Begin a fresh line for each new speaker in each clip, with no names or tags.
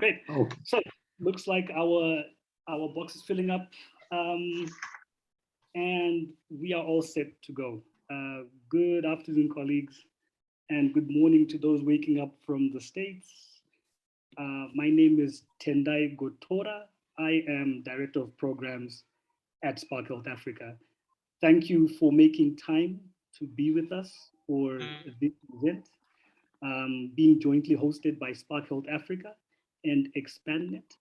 Great.
Okay.
So looks like our box is filling up, and we are all set to go. Good afternoon, colleagues, and good morning to those waking up from the States. My name is Tendai Gotora. I am Director of Programs at Spark Health Africa. Thank you for making time to be with us for this event, being jointly hosted by Spark Health Africa and ExpandNet.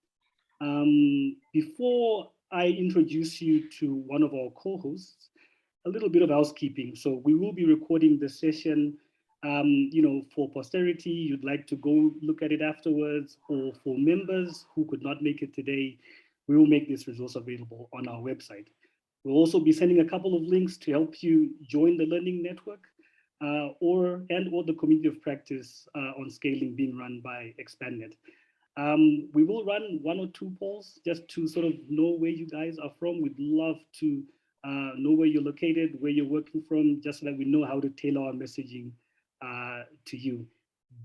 Before I introduce you to one of our co-hosts, a little bit of housekeeping. So we will be recording the session, for posterity. You'd like to go look at it afterwards, or for members who could not make it today, we will make this resource available on our website. We'll also be sending a couple of links to help you join the learning network or the community of practice on scaling being run by ExpandNet. We will run 1 or 2 polls just to sort of know where you guys are from. We'd love to know where you're located, where you're working from, just so that we know how to tailor our messaging to you.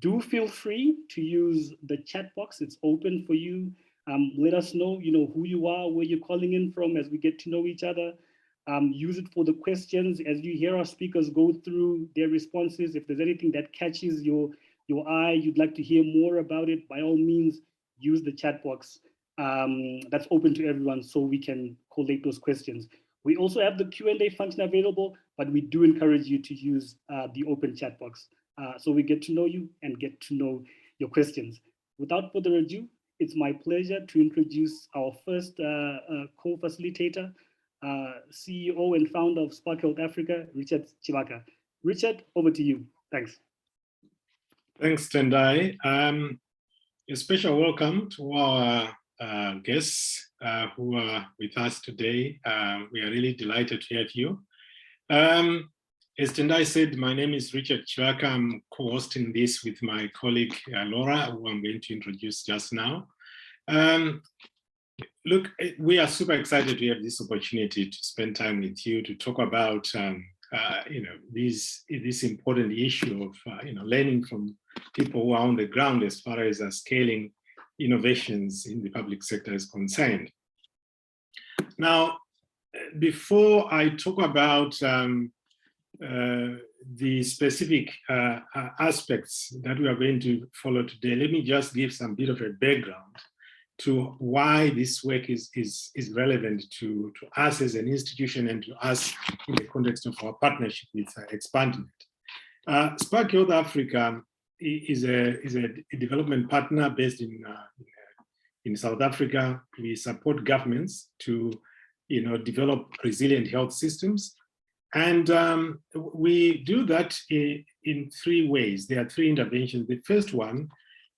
Do feel free to use the chat box. It's open for you. Let us know, who you are, where you're calling in from as we get to know each other. Use it for the questions as you hear our speakers go through their responses. If there's anything that catches your eye, you'd like to hear more about it, by all means, use the chat box that's open to everyone so we can collate those questions. We also have the Q&A function available, but we do encourage you to use the open chat box so we get to know you and get to know your questions. Without further ado, it's my pleasure to introduce our first co-facilitator, CEO and founder of Spark Health Africa, Richard Chivaca. Richard, over to you. Thanks.
Thanks, Tendai. A special welcome to our guests who are with us today. We are really delighted to have you. As Tendai said, my name is Richard Chivaca. I'm co-hosting this with my colleague Laura, who I'm going to introduce just now. Look, we are super excited to have this opportunity to spend time with you to talk about this important issue of learning from people who are on the ground as far as scaling innovations in the public sector is concerned. Now, before I talk about the specific aspects that we are going to follow today, let me just give some bit of a background to why this work is relevant to us as an institution and to us in the context of our partnership with ExpandNet. Spark Health Africa is a development partner based in South Africa. We support governments to develop resilient health systems. And we do that in 3 ways. There are 3 interventions. The first one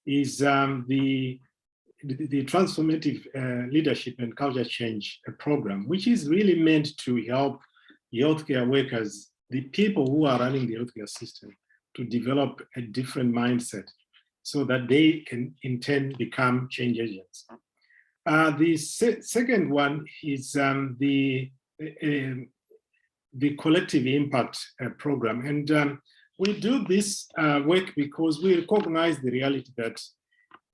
is the transformative leadership and culture change program, which is really meant to help healthcare workers, the people who are running the healthcare system, to develop a different mindset so that they can in turn become change agents. The second one is the collective impact program. And we do this work because we recognize the reality that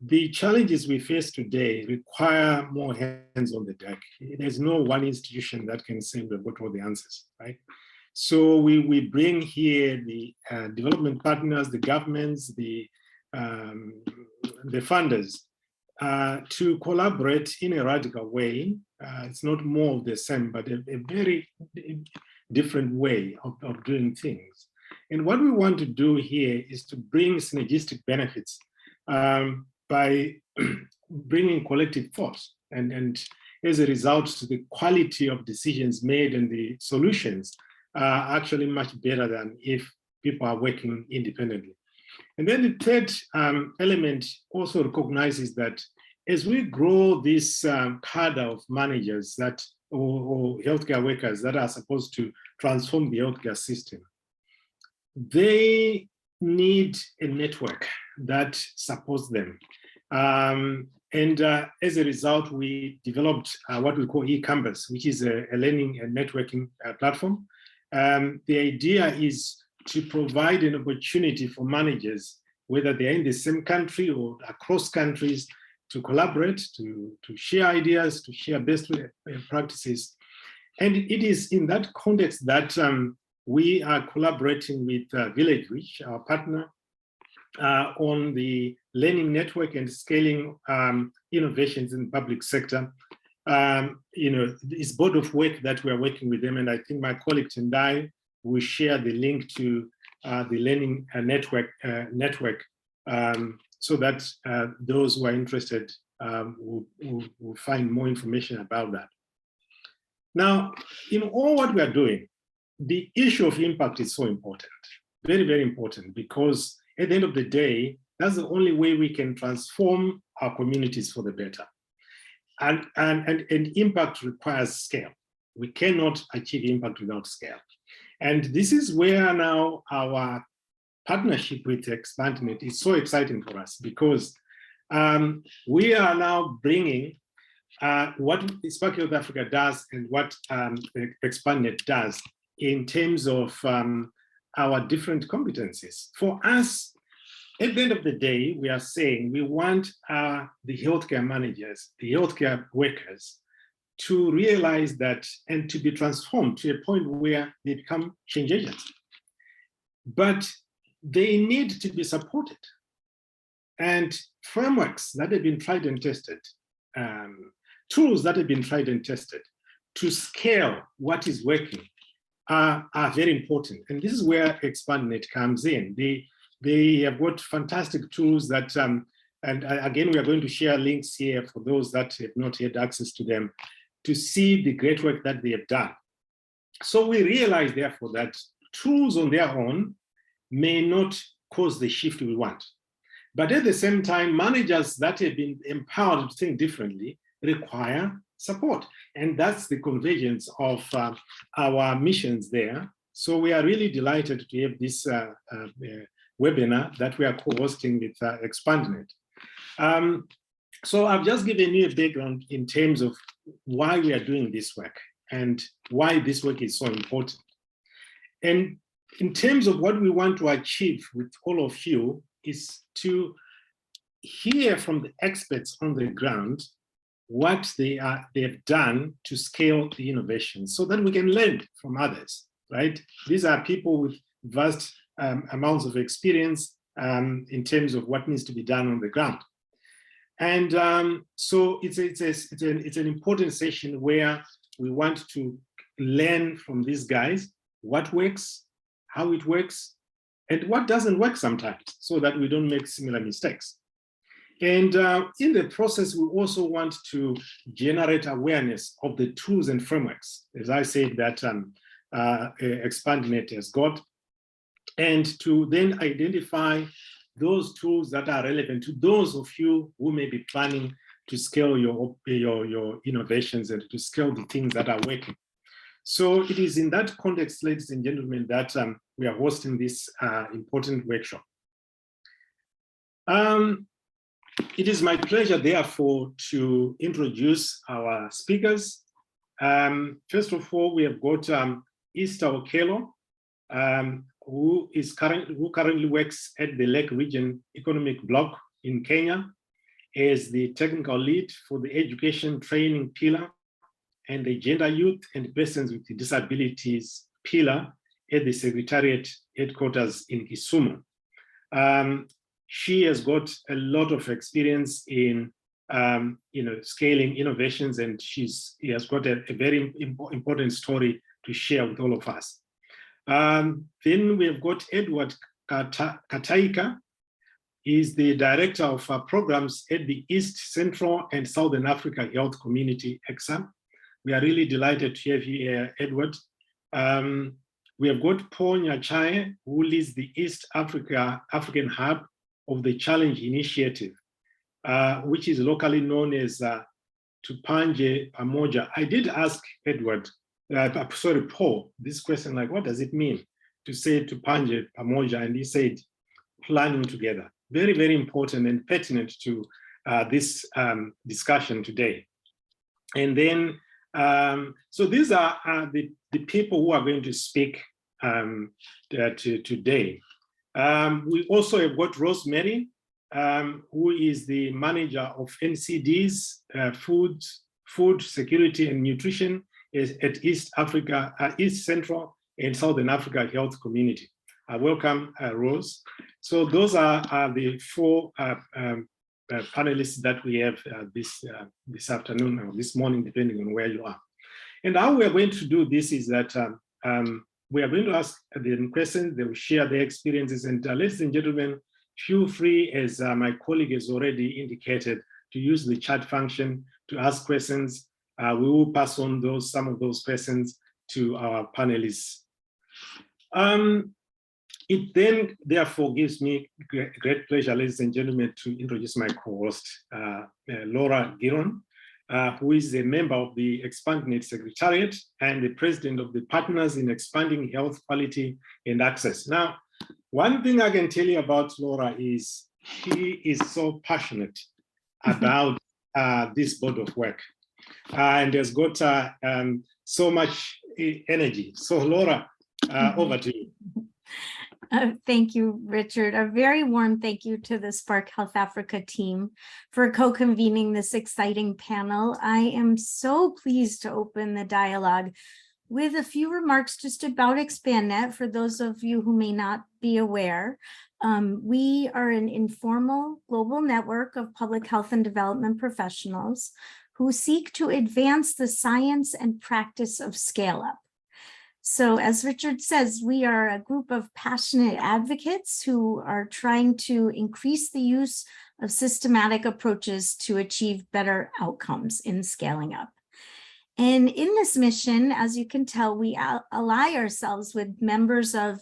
the challenges we face today require more hands on the deck. There's no one institution that can say we've got all the answers, right? So we bring here the development partners, the governments, the funders to collaborate in a radical way. It's not more of the same, but a very different way of doing things. And what we want to do here is to bring synergistic benefits by bringing collective force. And as a result, the quality of decisions made and the solutions are actually much better than if people are working independently. And then the third element also recognizes that as we grow this cadre of managers or healthcare workers that are supposed to transform the healthcare system, they need a network that supports them. And as a result, we developed what we call eCampus, which is a learning and networking platform. The idea is to provide an opportunity for managers, whether they're in the same country or across countries, collaborate, to share ideas, to share best practices. And it is in that context that we are collaborating with Village Reach, our partner, on the learning network and scaling innovations in the public sector. It's board of work that we are working with them, and I think my colleague Tendai will share the link to the learning network so that those who are interested will find more information about that. Now, in all what we are doing, the issue of impact is so important, very, very important, because at the end of the day, that's the only way we can transform our communities for the better. And impact requires scale. We cannot achieve impact without scale. And this is where now our partnership with ExpandNet is so exciting for us, because we are now bringing what Spark Health Africa does and what ExpandNet does in terms of our different competencies. For us, at the end of the day, we are saying we want the healthcare managers, the healthcare workers, to realize that and to be transformed to a point where they become change agents. But they need to be supported. And frameworks that have been tried and tested, tools that have been tried and tested to scale what is working are very important. And this is where ExpandNet comes in. They have got fantastic tools that, and again, we are going to share links here for those that have not had access to them to see the great work that they have done. So we realize, therefore, that tools on their own may not cause the shift we want. But at the same time, managers that have been empowered to think differently require support. And that's the convergence of our missions there. So we are really delighted to have this webinar that we are co-hosting with ExpandNet. So I've just given you a background in terms of why we are doing this work and why this work is so important. And in terms of what we want to achieve with all of you is to hear from the experts on the ground what they have done to scale the innovation so that we can learn from others, right? These are people with vast amounts of experience in terms of what needs to be done on the ground. And so it's an important session where we want to learn from these guys what works, how it works, and what doesn't work sometimes, so that we don't make similar mistakes. And in the process, we also want to generate awareness of the tools and frameworks, as I said, that ExpandNet has got, and to then identify those tools that are relevant to those of you who may be planning to scale your innovations and to scale the things that are working. So it is in that context, ladies and gentlemen, that we are hosting this important workshop. It is my pleasure, therefore, to introduce our speakers. First of all, we have got Esther Okello, who currently works at the Lake Region Economic Bloc in Kenya as the technical lead for the education training pillar and the gender, youth, and persons with disabilities pillar at the Secretariat headquarters in Kisumu. She has got a lot of experience in scaling innovations, and she has got a very important story to share with all of us. Then we have got Edward Kataika. He's the director of programs at the East Central and Southern Africa Health Community, EXA. We are really delighted to have you here, Edward. We have got Paul Nyachae, who leads the East African Hub of the Challenge Initiative, which is locally known as Tupanje Pamoja. I did ask Edward, Paul, this question, like, what does it mean to say Tupanje Pamoja? And he said, planning together. Very, very important and pertinent to this discussion today. And then, so these are the people who are going to speak today. We also have got Rosemary, who is the manager of NCD's food security and nutrition at East Central and Southern Africa Health Community. I welcome Rose. So those are the four panelists that we have this afternoon or this morning, depending on where you are. And how we are going to do this is that we are going to ask them questions, they will share their experiences, and ladies and gentlemen, feel free, as my colleague has already indicated, to use the chat function to ask questions. We will pass on some of those questions to our panelists. It then therefore gives me great pleasure, ladies and gentlemen, to introduce my co-host, Laura Ghiron, who is a member of the ExpandNet Secretariat and the president of the Partners in Expanding Health Quality and Access. Now, one thing I can tell you about Laura is she is so passionate about this body of work and has got so much energy. So Laura, over to you.
Thank you, Richard. A very warm thank you to the Spark Health Africa team for co-convening this exciting panel. I am so pleased to open the dialogue with a few remarks just about ExpandNet for those of you who may not be aware. We are an informal global network of public health and development professionals who seek to advance the science and practice of scale-up. So as Richard says, we are a group of passionate advocates who are trying to increase the use of systematic approaches to achieve better outcomes in scaling up. And in this mission, as you can tell, we ally ourselves with members of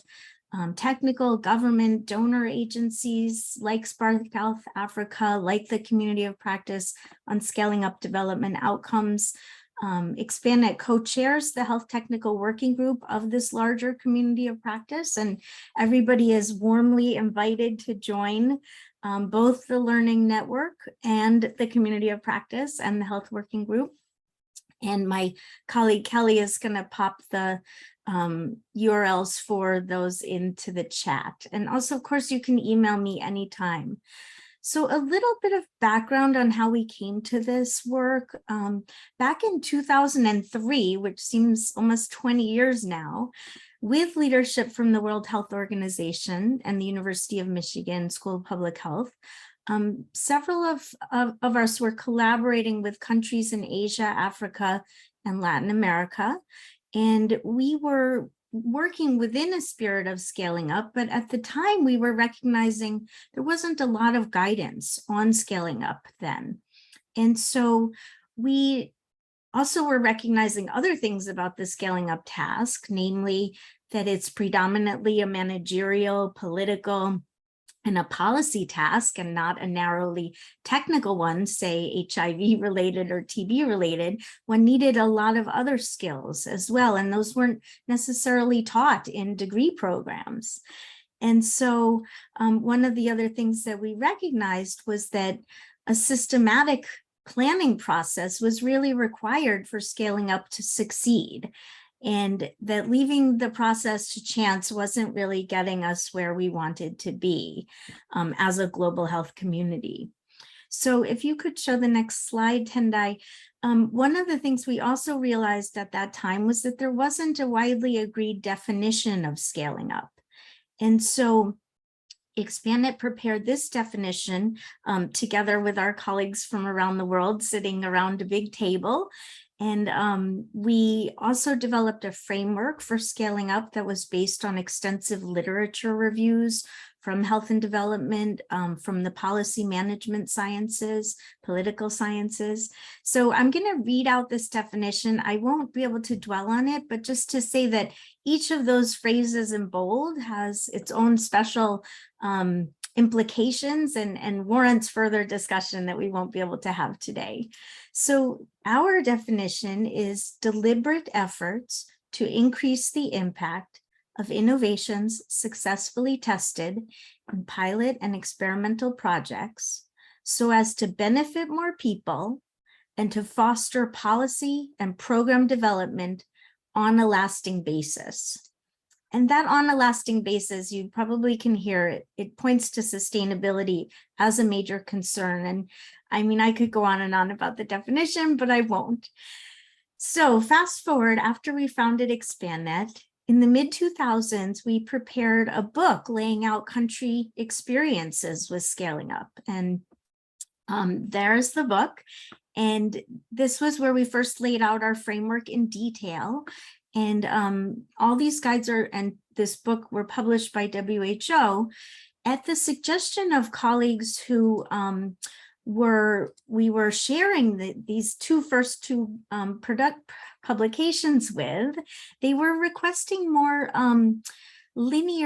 technical government donor agencies like Spark Health Africa, like the Community of Practice on Scaling Up Development Outcomes. ExpandNet co-chairs the Health Technical Working Group of this larger community of practice, and everybody is warmly invited to join both the Learning Network and the Community of Practice and the Health Working Group. And my colleague Kelly is going to pop the URLs for those into the chat. And also, of course, you can email me anytime. So a little bit of background on how we came to this work. Back in 2003, which seems almost 20 years now, with leadership from the World Health Organization and the University of Michigan School of Public Health, several of us were collaborating with countries in Asia, Africa, and Latin America. And we were working within a spirit of scaling up, but at the time we were recognizing there wasn't a lot of guidance on scaling up then. And so we also were recognizing other things about the scaling up task, namely that it's predominantly a managerial, political, and a policy task and not a narrowly technical one, say HIV related or TB related. One needed a lot of other skills as well, and those weren't necessarily taught in degree programs. And so one of the other things that we recognized was that a systematic planning process was really required for scaling up to succeed, and that leaving the process to chance wasn't really getting us where we wanted to be as a global health community. So if you could show the next slide, Tendai. One of the things we also realized at that time was that there wasn't a widely agreed definition of scaling up. And so ExpandNet prepared this definition together with our colleagues from around the world sitting around a big table. And we also developed a framework for scaling up that was based on extensive literature reviews from health and development, from the policy management sciences, political sciences. So I'm going to read out this definition. I won't be able to dwell on it, but just to say that each of those phrases in bold has its own special implications and warrants further discussion that we won't be able to have today. So our definition is deliberate efforts to increase the impact of innovations successfully tested in pilot and experimental projects so as to benefit more people and to foster policy and program development on a lasting basis. And that on a lasting basis, you probably can hear it. It points to sustainability as a major concern. And I mean, I could go on and on about the definition, but I won't. So fast forward, after we founded ExpandNet, in the mid-2000s, we prepared a book laying out country experiences with scaling up. And there's the book. And this was where we first laid out our framework in detail. And all these guides and this book were published by WHO at the suggestion of colleagues who we were sharing these first two publications with. They were requesting more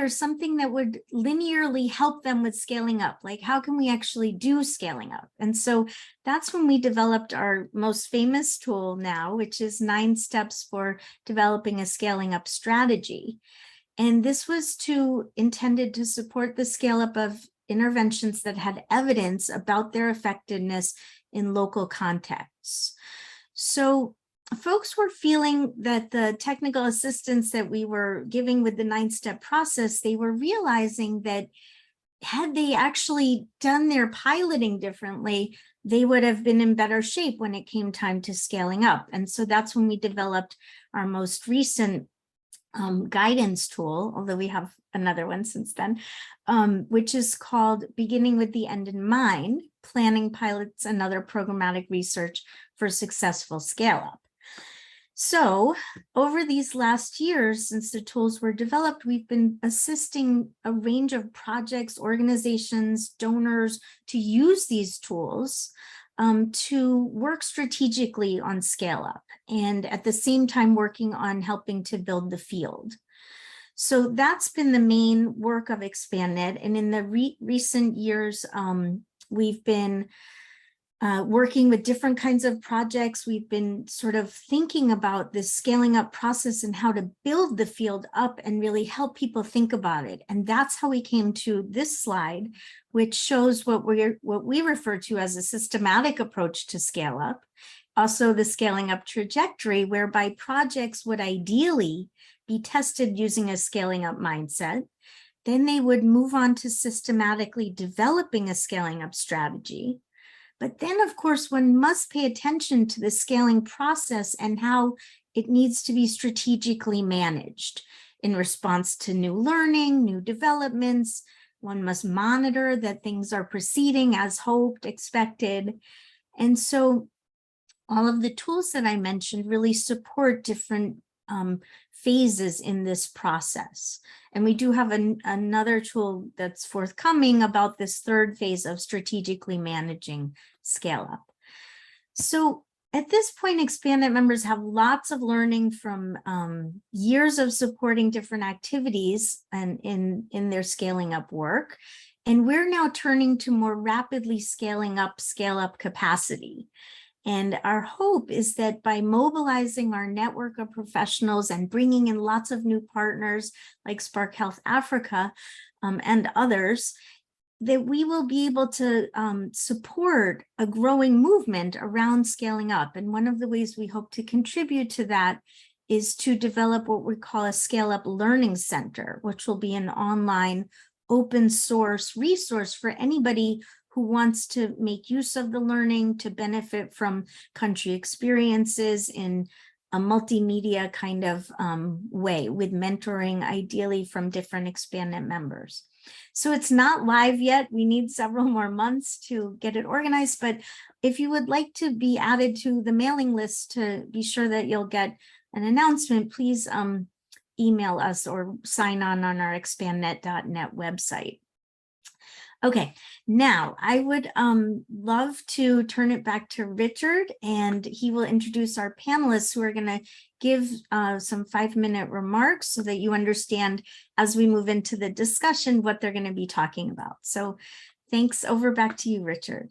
something that would linearly help them with scaling up. Like, how can we actually do scaling up? And so that's when we developed our most famous tool now, which is 9 steps for developing a scaling up strategy. And this was intended to support the scale up of interventions that had evidence about their effectiveness in local contexts. So folks were feeling that the technical assistance that we were giving with the 9-step process, they were realizing that had they actually done their piloting differently, they would have been in better shape when it came time to scaling up. And so that's when we developed our most recent guidance tool, although we have another one since then, which is called Beginning with the End in Mind, Planning Pilots and Other Programmatic Research for Successful Scale-Up. So over these last years, since the tools were developed, we've been assisting a range of projects, organizations, donors to use these tools to work strategically on scale up, and at the same time working on helping to build the field. So that's been the main work of ExpandNet. And in the recent years, we've been working with different kinds of projects. We've been sort of thinking about this scaling up process and how to build the field up and really help people think about it. And that's how we came to this slide, which shows what we refer to as a systematic approach to scale up. Also the scaling up trajectory, whereby projects would ideally be tested using a scaling up mindset. Then they would move on to systematically developing a scaling up strategy. But then, of course, one must pay attention to the scaling process and how it needs to be strategically managed in response to new learning, new developments. One must monitor that things are proceeding as hoped, expected. And so all of the tools that I mentioned really support different phases in this process. And we do have another tool that's forthcoming about this third phase of strategically managing scale up. So at this point, ExpandNet members have lots of learning from years of supporting different activities and in their scaling up work. And we're now turning to more rapidly scaling up, scale up capacity. And our hope is that by mobilizing our network of professionals and bringing in lots of new partners like Spark Health Africa and others, that we will be able to support a growing movement around scaling up. And one of the ways we hope to contribute to that is to develop what we call a Scale Up Learning Center, which will be an online open source resource for anybody who wants to make use of the learning to benefit from country experiences in a multimedia kind of way, with mentoring ideally from different ExpandNet members. So it's not live yet. We need several more months to get it organized. But if you would like to be added to the mailing list to be sure that you'll get an announcement, please email us or sign on our expandnet.net website. Okay, now I would love to turn it back to Richard, and he will introduce our panelists who are going to give some 5-minute remarks so that you understand as we move into the discussion what they're going to be talking about. So thanks. Over back to you, Richard.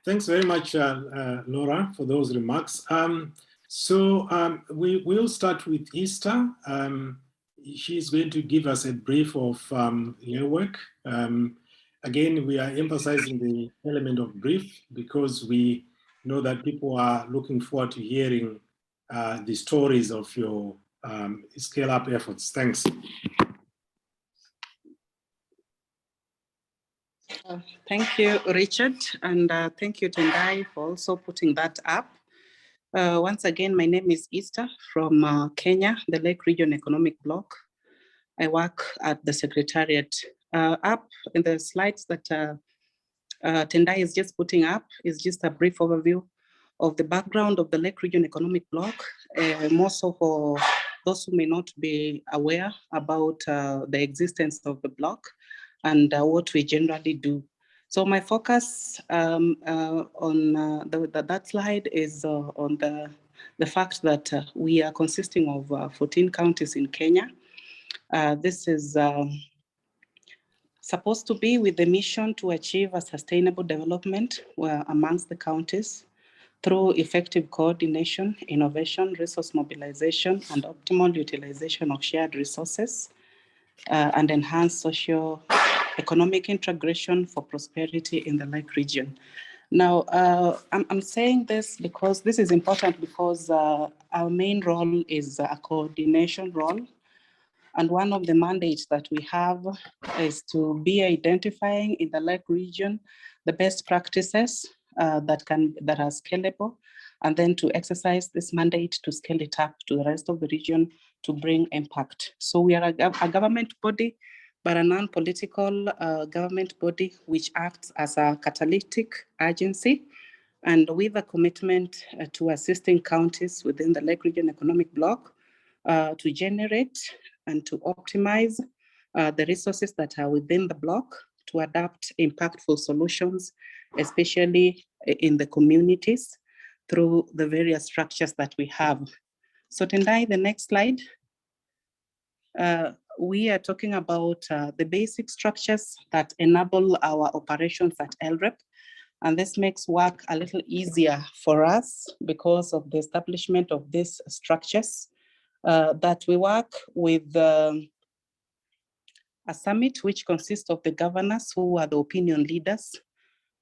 Thanks very much, Laura, for those remarks. We will start with Easter. She's going to give us a brief of her work. Again, we are emphasizing the element of brief because we know that people are looking forward to hearing the stories of your scale-up efforts. Thanks.
Thank you, Richard, and thank you, Tendai, for also putting that up. Once again, my name is Easter from Kenya, the Lake Region Economic Bloc. I work at the Secretariat. Up in the slides that Tendai is just putting up is just a brief overview of the background of the Lake Region Economic Bloc, more so for those who may not be aware about the existence of the bloc and what we generally do. So my focus on that slide is on the fact that we are consisting of 14 counties in Kenya. This is supposed to be with the mission to achieve a sustainable development amongst the counties through effective coordination, innovation, resource mobilization, and optimal utilization of shared resources, and enhance socio-economic integration for prosperity in the Lake region. Now, I'm saying this because this is important because our main role is a coordination role. And one of the mandates that we have is to be identifying in the Lake region the best practices that are scalable, and then to exercise this mandate to scale it up to the rest of the region to bring impact. So we are a government body, but a non-political government body which acts as a catalytic agency, and with a commitment to assisting counties within the Lake Region Economic Bloc to generate and to optimize the resources that are within the bloc to adapt impactful solutions, especially in the communities through the various structures that we have. So Tendai, the next slide. We are talking about the basic structures that enable our operations at LREP. And this makes work a little easier for us because of the establishment of these structures. That we work with a summit which consists of the governors who are the opinion leaders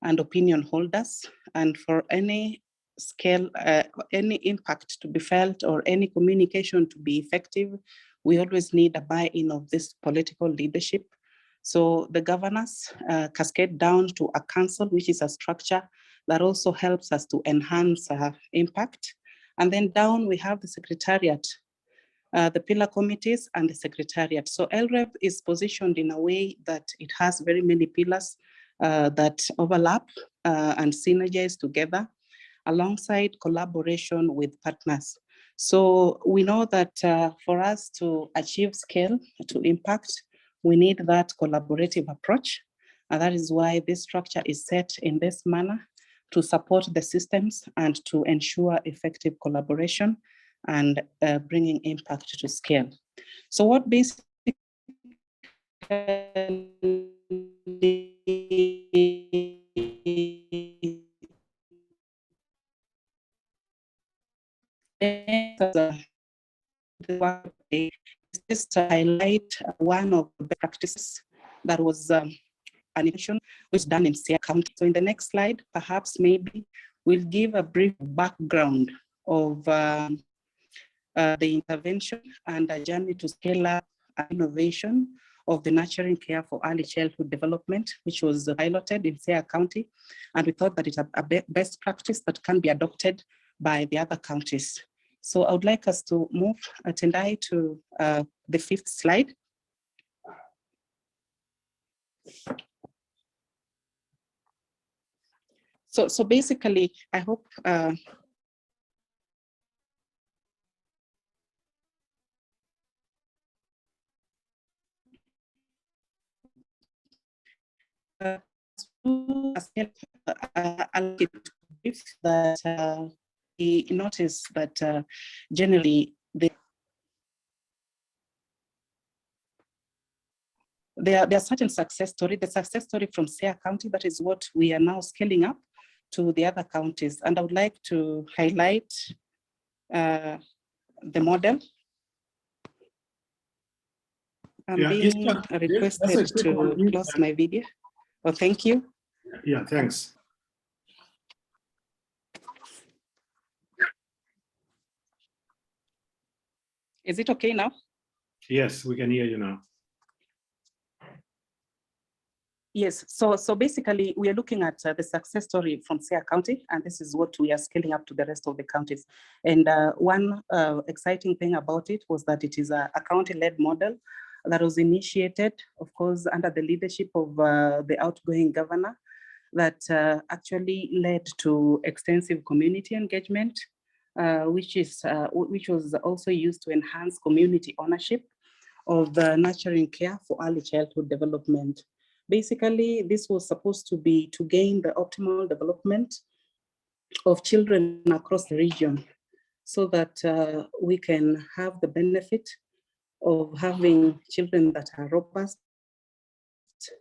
and opinion holders. And for any scale, any impact to be felt or any communication to be effective, we always need a buy-in of this political leadership. So the governors cascade down to a council, which is a structure that also helps us to enhance impact. And then down we have the secretariat, the pillar committees and the secretariat. So LREP is positioned in a way that it has very many pillars that overlap and synergize together alongside collaboration with partners. So we know that for us to achieve scale, to impact, we need that collaborative approach. And that is why this structure is set in this manner to support the systems and to ensure effective collaboration and bringing impact to scale. So what basically is just to highlight one of the practices that was an initiative which was done in Siaya County. So in the next slide, perhaps maybe we'll give a brief background of the intervention and a journey to scale up innovation of the nurturing care for early childhood development, which was piloted in Siaya County. And we thought that it's a best practice that can be adopted by the other counties. So I would like us to move Tendai to the 5th slide. So basically, I hope that we noticed that generally there are certain success stories. The success story from Siaya County, that is what we are now scaling up to the other counties. And I would like to highlight the model. I'm being requested to close my video. Oh, thank you.
Yeah, thanks.
Is it okay now?
Yes, we can hear you now.
Yes, so basically we are looking at the success story from Siaya County, and this is what we are scaling up to the rest of the counties. And one exciting thing about it was that it is a county-led model that was initiated, of course, under the leadership of the outgoing governor, that actually led to extensive community engagement, which was also used to enhance community ownership of the nurturing care for early childhood development. Basically, this was supposed to be to gain the optimal development of children across the region so that we can have the benefit of having children that are robust,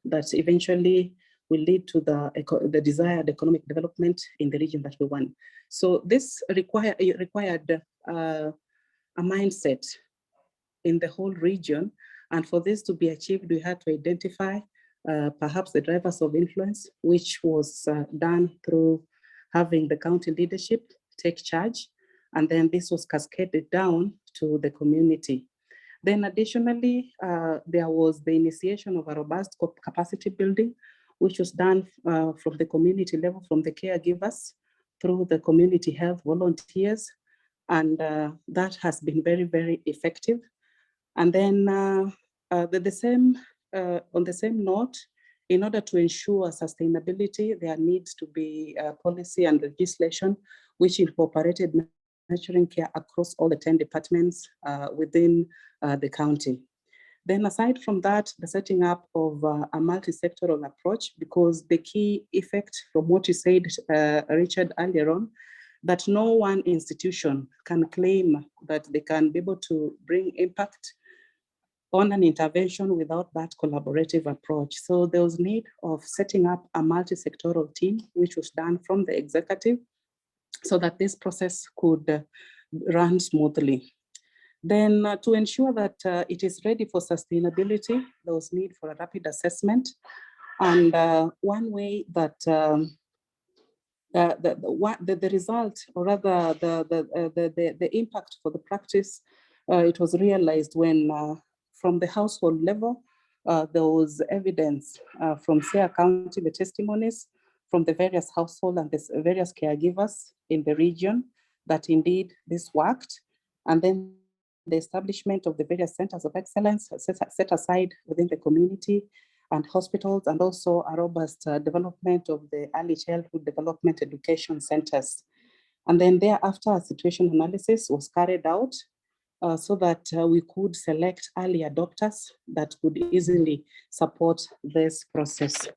that eventually will lead to the desired economic development in the region that we want. So this required a mindset in the whole region. And for this to be achieved, we had to identify perhaps the drivers of influence, which was done through having the county leadership take charge. And then this was cascaded down to the community. Then additionally, there was the initiation of a robust capacity building, which was done from the community level, from the caregivers through the community health volunteers. And that has been very, very effective. And then on the same note, in order to ensure sustainability, there needs to be policy and legislation which incorporated nurturing care across all the 10 departments within the county. Then aside from that, the setting up of a multi-sectoral approach, because the key effect from what you said, Richard, earlier on, that no one institution can claim that they can be able to bring impact on an intervention without that collaborative approach. So there was need of setting up a multi-sectoral team, which was done from the executive, so that this process could run smoothly. Then to ensure that it is ready for sustainability, there was need for a rapid assessment. And one way that the result, or rather the impact for the practice, it was realized when from the household level, there was evidence from Siaya County, the testimonies from the various household and the various caregivers in the region, that indeed this worked. And then the establishment of the various centers of excellence set aside within the community and hospitals, and also a robust development of the early childhood development education centers. And then thereafter, a situation analysis was carried out so that we could select early adopters that could easily support this process.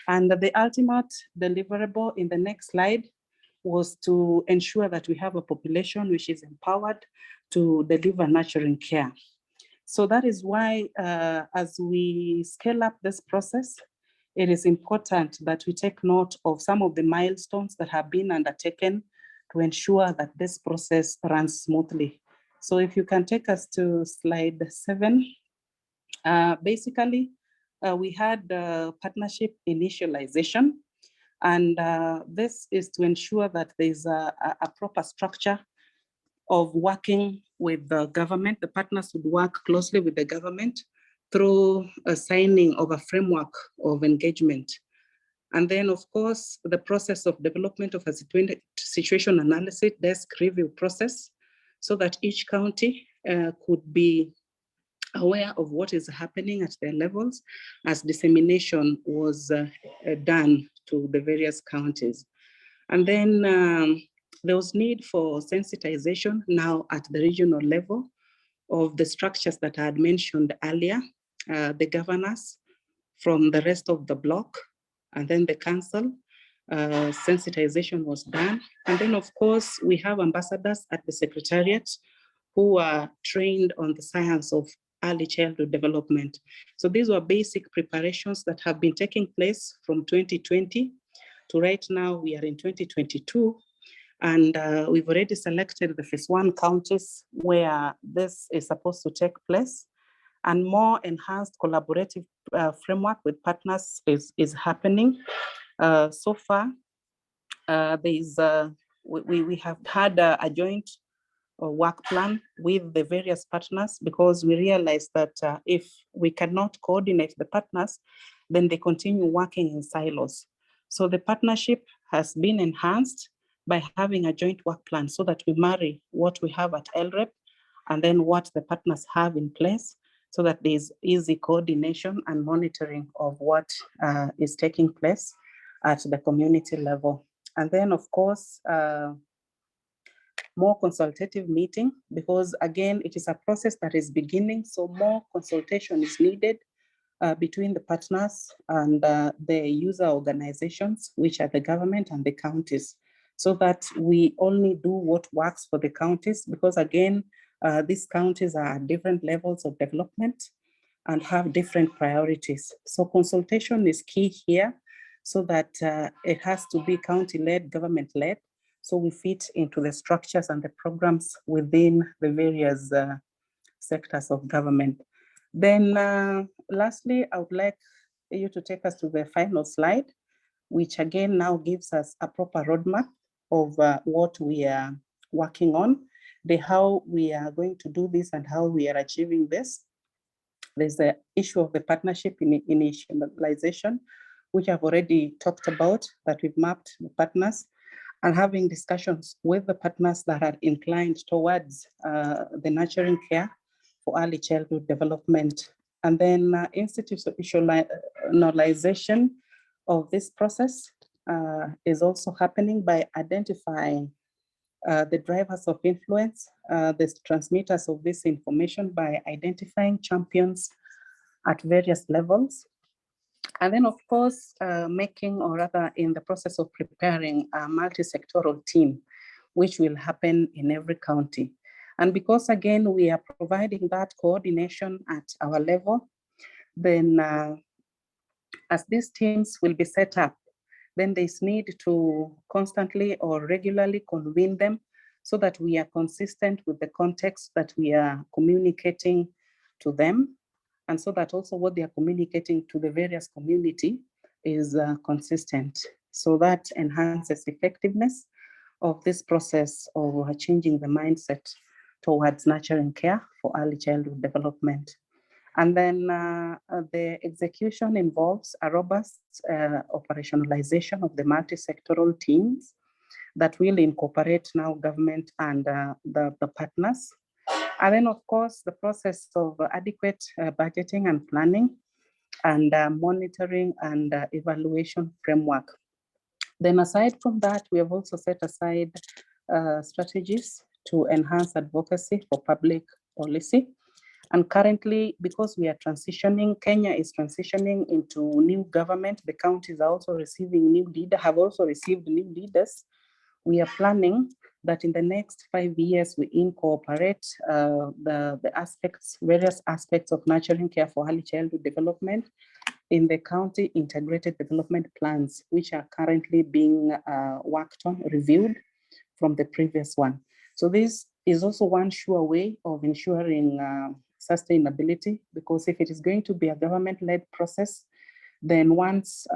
And the ultimate deliverable in the next slide was to ensure that we have a population which is empowered to deliver nurturing care. So that is why as we scale up this process, it is important that we take note of some of the milestones that have been undertaken to ensure that this process runs smoothly. So if you can take us to slide 7. Basically, we had partnership initialization. And this is to ensure that there's a proper structure of working with the government. The partners would work closely with the government through a signing of a framework of engagement. And then, of course, the process of development of a situation analysis desk review process, so that each county could be aware of what is happening at their levels as dissemination was done to the various counties. And then there was need for sensitization now at the regional level of the structures that I had mentioned earlier, the governors from the rest of the bloc, and then the council. Sensitization was done. And then, of course, we have ambassadors at the secretariat who are trained on the science of early childhood development. So these were basic preparations that have been taking place from 2020 to right now. We are in 2022, and we've already selected the phase 1 counties where this is supposed to take place, and more enhanced collaborative framework with partners is happening. So far, we have had a joint work plan with the various partners, because we realized that if we cannot coordinate the partners, then they continue working in silos. So the partnership has been enhanced by having a joint work plan so that we marry what we have at LREP and then what the partners have in place, so that there's easy coordination and monitoring of what is taking place at the community level. And then, of course, more consultative meeting, because again, it is a process that is beginning, so more consultation is needed between the partners and the user organizations, which are the government and the counties, so that we only do what works for the counties, because again, these counties are at different levels of development and have different priorities. So consultation is key here, so that it has to be county-led, government-led, so we fit into the structures and the programs within the various sectors of government. Then lastly, I would like you to take us to the final slide, which again now gives us a proper roadmap of what we are working on, how we are going to do this and how we are achieving this. There's the issue of the partnership in initialization, which I've already talked about, that we've mapped the partners and having discussions with the partners that are inclined towards the nurturing care for early childhood development. And then institutionalization of this process is also happening by identifying the drivers of influence, the transmitters of this information, by identifying champions at various levels. And then, of course, making, or rather in the process of preparing a multi-sectoral team, which will happen in every county. And because, again, we are providing that coordination at our level, then as these teams will be set up, then there's need to constantly or regularly convene them so that we are consistent with the context that we are communicating to them, and so that also what they are communicating to the various community is consistent. So that enhances effectiveness of this process of changing the mindset towards nurturing care for early childhood development. And then the execution involves a robust operationalization of the multi-sectoral teams that will incorporate now government and the partners. And then, of course, the process of adequate budgeting and planning and monitoring and evaluation framework. Then aside from that, we have also set aside strategies to enhance advocacy for public policy. And currently, because we are transitioning, Kenya is transitioning into new government. The counties are also receiving new leaders, have also received new leaders. We are planning that in the next 5 years, we incorporate the aspects, various aspects of nurturing care for early childhood development in the county integrated development plans, which are currently being worked on, reviewed from the previous one. So this is also one sure way of ensuring sustainability, because if it is going to be a government-led process, then once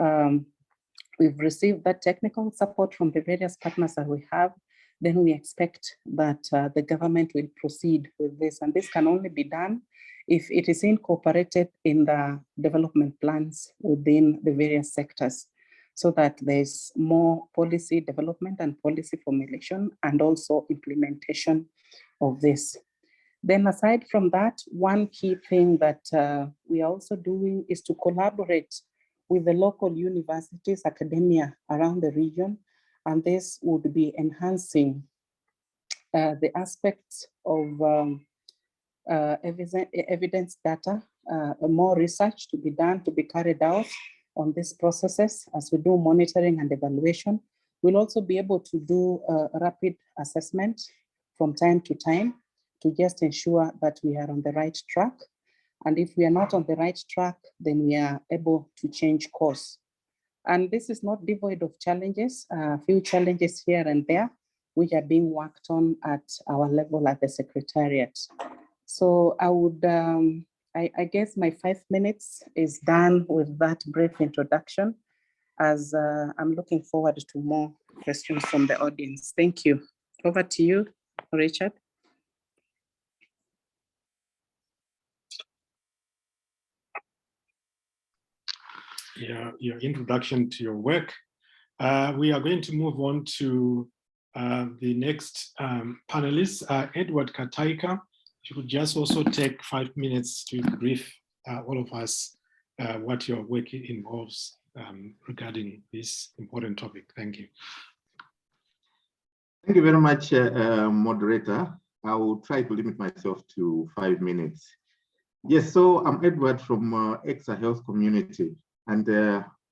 we've received that technical support from the various partners that we have, then we expect that the government will proceed with this. And this can only be done if it is incorporated in the development plans within the various sectors, so that there's more policy development and policy formulation and also implementation of this. Then aside from that, one key thing that we are also doing is to collaborate with the local universities, academia around the region, and this would be enhancing the aspects of evidence data, more research to be done, to be carried out on these processes as we do monitoring and evaluation. We'll also be able to do rapid assessment from time to time to just ensure that we are on the right track. And if we are not on the right track, then we are able to change course. And this is not devoid of challenges, a few challenges here and there, which are being worked on at our level at the Secretariat. So I would, I guess my 5 minutes is done with that brief introduction, as I'm looking forward to more questions from the audience. Thank you. Over to you, Richard.
your introduction to your work. We are going to move on to the next panelist, Edward Kataika. If you could just also take 5 minutes to brief all of us what your work involves regarding this important topic. Thank you.
Thank you very much, moderator. I will try to limit myself to 5 minutes. Yes, so I'm Edward from EXA Health Community, and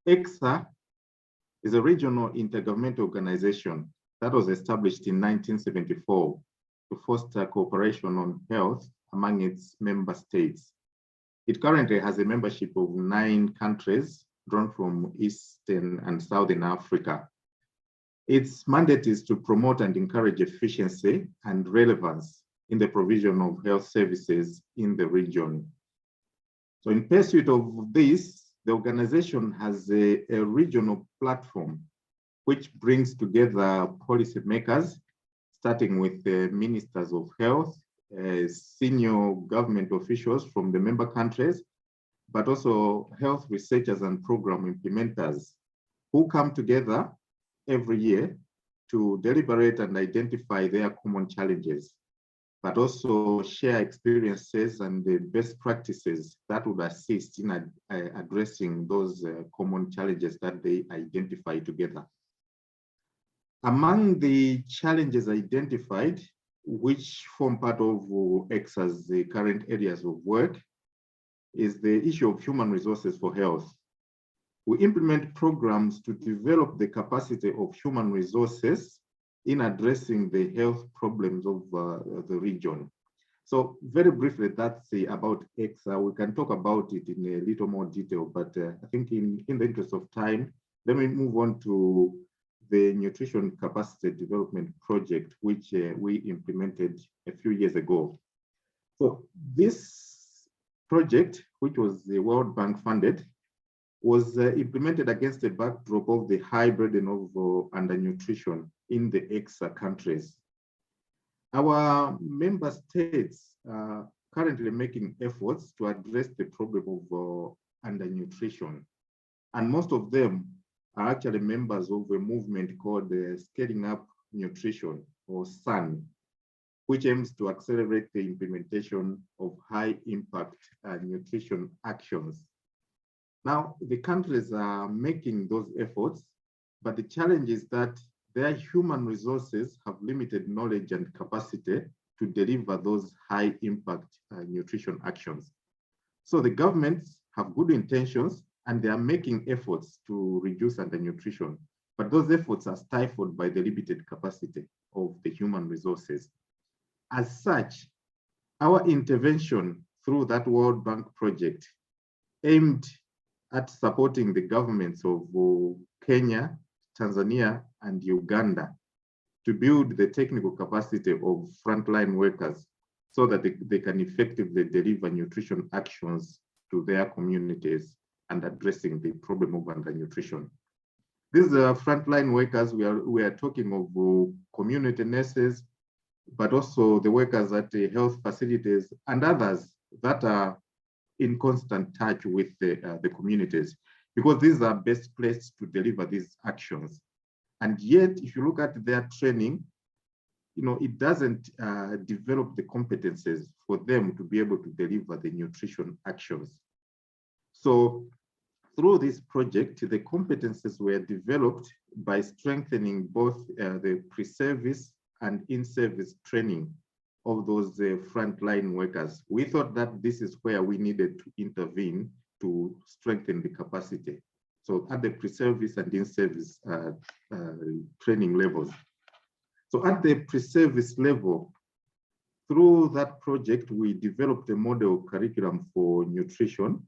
EXA is a regional intergovernmental organization that was established in 1974 to foster cooperation on health among its member states. It currently has a membership of 9 countries drawn from Eastern and Southern Africa. Its mandate is to promote and encourage efficiency and relevance in the provision of health services in the region. So in pursuit of this, the organization has a regional platform which brings together policymakers, starting with the ministers of health, senior government officials from the member countries, but also health researchers and program implementers who come together every year to deliberate and identify their common challenges, but also share experiences and the best practices that would assist in addressing those common challenges that they identify together. Among the challenges identified, which form part of EXA's current areas of work, is the issue of human resources for health. We implement programs to develop the capacity of human resources in addressing the health problems of the region. So very briefly, that's about EXA. We can talk about it in a little more detail, but I think in the interest of time, let me move on to the Nutrition Capacity Development Project, which we implemented a few years ago. So this project, which was the World Bank funded, was implemented against a backdrop of the high burden of undernutrition in the EXA countries. Our member states are currently making efforts to address the problem of undernutrition. And most of them are actually members of a movement called Scaling Up Nutrition, or SUN, which aims to accelerate the implementation of high impact nutrition actions. Now, the countries are making those efforts, but the challenge is that their human resources have limited knowledge and capacity to deliver those high impact nutrition actions. So the governments have good intentions and they are making efforts to reduce undernutrition, but those efforts are stifled by the limited capacity of the human resources. As such, our intervention through that World Bank project aimed at supporting the governments of Kenya, Tanzania, and Uganda to build the technical capacity of frontline workers so that they can effectively deliver nutrition actions to their communities and addressing the problem of undernutrition. These frontline workers, we are talking of community nurses, but also the workers at the health facilities and others that are in constant touch with the communities, because these are best placed to deliver these actions. And yet, if you look at their training, it doesn't develop the competences for them to be able to deliver the nutrition actions. So through this project, the competences were developed by strengthening both the pre-service and in-service training of those frontline workers. We thought that this is where we needed to intervene to strengthen the capacity. So at the pre-service and in-service training levels. So at the pre-service level, through that project, we developed a model curriculum for nutrition.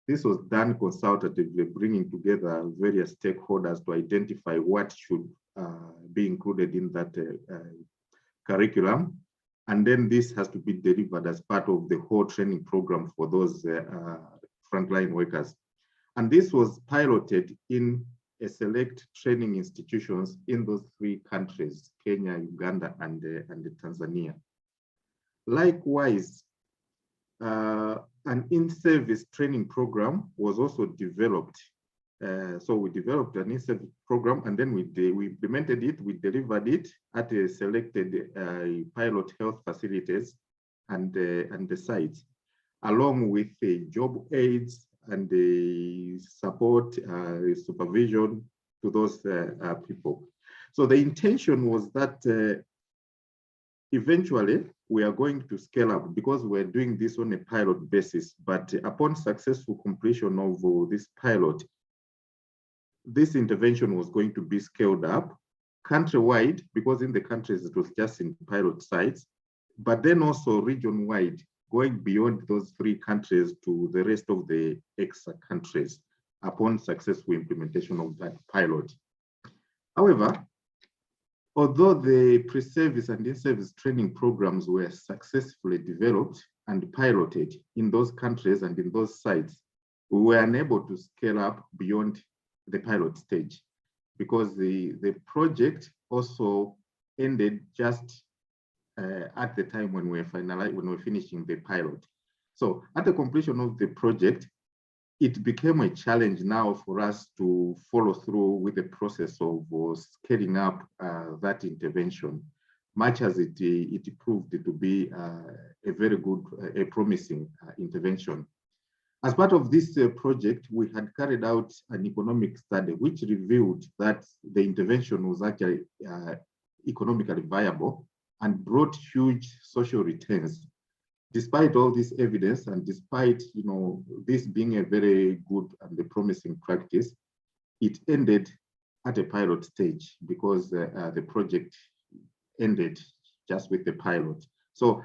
This was done consultatively, bringing together various stakeholders to identify what should be included in that curriculum. And then this has to be delivered as part of the whole training program for those frontline workers. And this was piloted in a select training institutions in those 3 countries, Kenya, Uganda, and Tanzania. Likewise, an in-service training program was also developed So we developed an incentive program, and then we implemented it, we delivered it at a selected pilot health facilities and the sites, along with job aids and the support, supervision to those people. So the intention was that eventually we are going to scale up, because we're doing this on a pilot basis, but upon successful completion of this pilot, this intervention was going to be scaled up countrywide, because in the countries it was just in pilot sites, but then also region-wide, going beyond those 3 countries to the rest of the EXA countries upon successful implementation of that pilot. However, although the pre-service and in-service training programs were successfully developed and piloted in those countries and in those sites, we were unable to scale up beyond the pilot stage, because the project also ended just at the time when we were finishing the pilot. So at the completion of the project, it became a challenge now for us to follow through with the process of scaling up that intervention, much as it proved to be a very good, a promising intervention. As part of this project, we had carried out an economic study which revealed that the intervention was actually economically viable and brought huge social returns. Despite all this evidence, and despite this being a very good and a promising practice, it ended at a pilot stage, because the project ended just with the pilot. So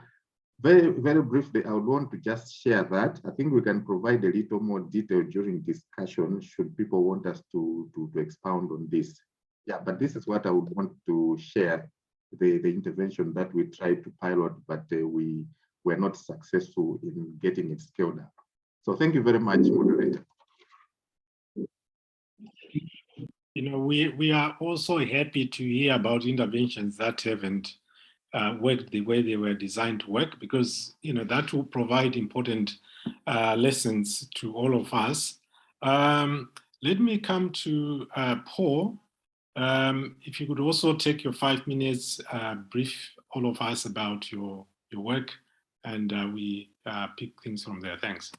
very, very briefly, I would want to just share that. I think we can provide a little more detail during discussion should people want us to expound on this. Yeah, but this is what I would want to share, the intervention that we tried to pilot, but we were not successful in getting it scaled up. So thank you very much, moderator.
We are also happy to hear about interventions that haven't worked the way they were designed to work, because that will provide important lessons to all of us. Let me come to Paul. If you could also take your 5 minutes, brief all of us about your work, and we pick things from there. Thanks.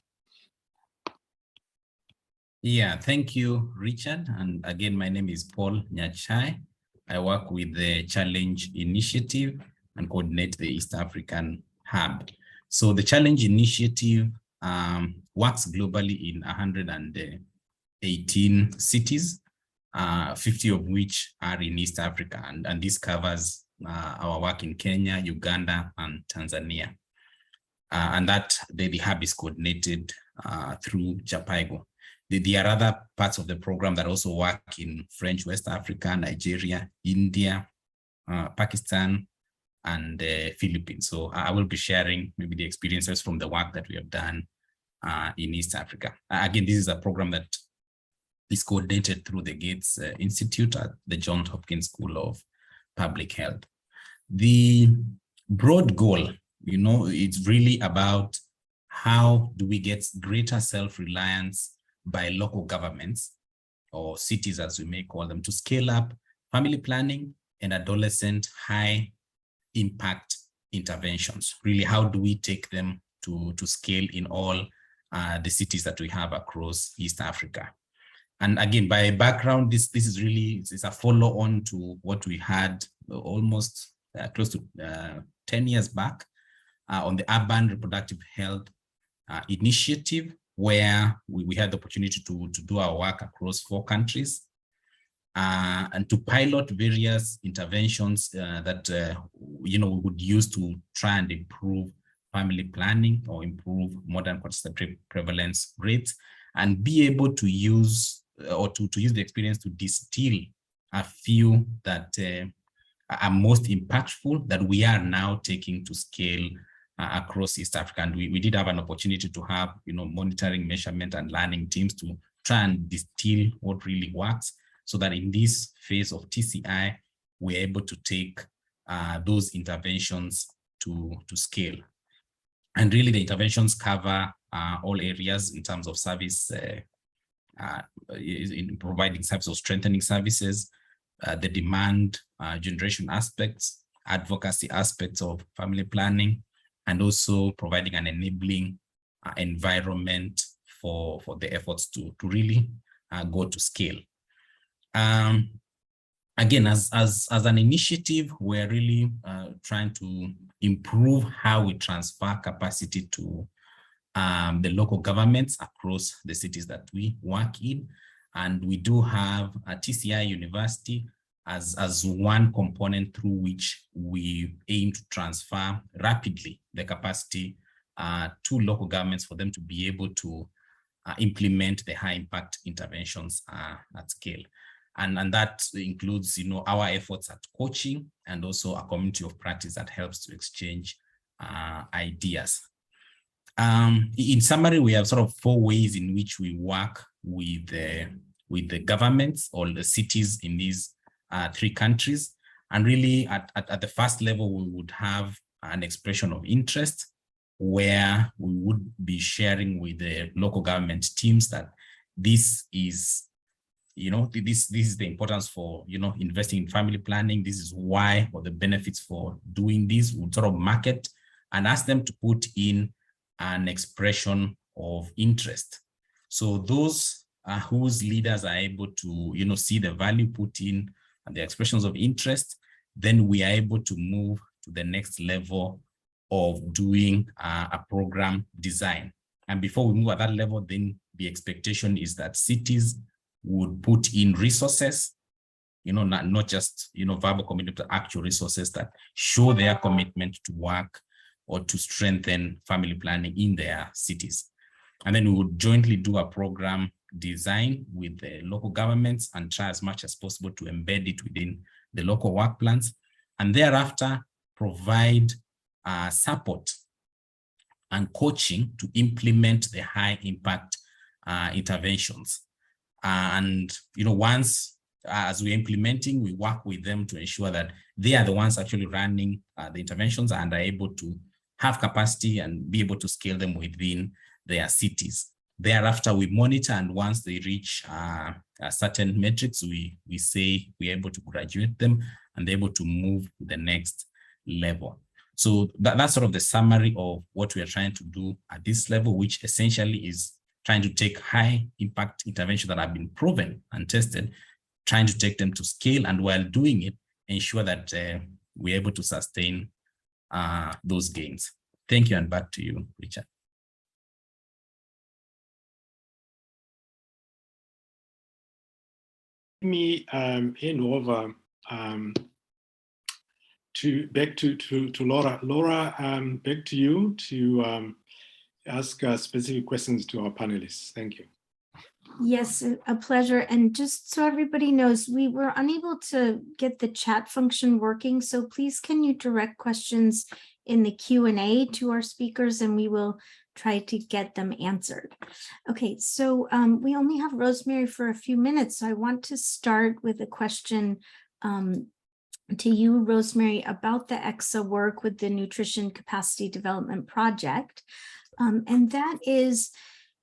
Yeah, thank you, Richard. And again, my name is Paul Nyachae. I work with the Challenge Initiative and coordinate the East African Hub. So the Challenge Initiative works globally in 118 cities, 50 of which are in East Africa. And this covers our work in Kenya, Uganda, and Tanzania. And that the hub is coordinated through Chapaigo. There are other parts of the program that also work in French West Africa, Nigeria, India, Pakistan, and Philippines. So I will be sharing maybe the experiences from the work that we have done in East Africa. Again, this is a program that is coordinated through the Gates Institute at the Johns Hopkins School of Public Health. The broad goal, it's really about how do we get greater self-reliance by local governments, or cities as we may call them, to scale up family planning and adolescent high impact interventions. Really, how do we take them to scale in all the cities that we have across East Africa? And again, by background, this is really, it's a follow on to what we had almost close to 10 years back on the Urban Reproductive Health Initiative, where we had the opportunity to do our work across 4 countries and to pilot various interventions that we would use to try and improve family planning or improve modern contraceptive prevalence rates, and be able to use to use the experience to distill a few that are most impactful that we are now taking to scale across East Africa. And we did have an opportunity to have monitoring, measurement, and learning teams to try and distill what really works, so that in this phase of TCI, we're able to take those interventions to scale. And really the interventions cover all areas in terms of service in providing services or strengthening services, the demand generation aspects, advocacy aspects of family planning, and also providing an enabling environment for the efforts to really go to scale. Again, as an initiative, we're really trying to improve how we transfer capacity to the local governments across the cities that we work in. And we do have a TCI University as one component through which we aim to transfer rapidly the capacity to local governments for them to be able to implement the high impact interventions at scale. And that includes, our efforts at coaching and also a community of practice that helps to exchange ideas. In summary, we have sort of 4 ways in which we work with the governments or the cities in these 3 countries. And really at the first level, we would have an expression of interest where we would be sharing with the local government teams that this is, this is the importance for, investing in family planning. This is why, or the benefits for doing this. We would sort of market and ask them to put in an expression of interest. So those whose leaders are able to, see the value put in and the expressions of interest, then we are able to move to the next level of doing a program design. And before we move at that level, then the expectation is that cities would put in resources, not just, verbal commitment, but actual resources that show their commitment to work or to strengthen family planning in their cities. And then we would jointly do a program design with the local governments and try as much as possible to embed it within the local work plans. And thereafter, provide support and coaching to implement the high impact interventions. And once as we're implementing, we work with them to ensure that they are the ones actually running the interventions and are able to have capacity and be able to scale them within their cities. Thereafter, we monitor, and once they reach certain metrics, we say we're able to graduate them and they're able to move to the next level. So that's sort of the summary of what we are trying to do at this level, which essentially is trying to take high impact interventions that have been proven and tested, trying to take them to scale, and while doing it, ensure that we're able to sustain those gains. Thank you, and back to you, Richard.
Let me hand over back to Laura. Laura, back to you to ask specific questions to our panelists. Thank you.
Yes, a pleasure. And just so everybody knows, we were unable to get the chat function working. So please, can you direct questions in the Q&A to our speakers, and we will try to get them answered. Okay, so we only have Rosemary for a few minutes. So I want to start with a question to you, Rosemary, about the EXA work with the Nutrition Capacity Development Project. And that is,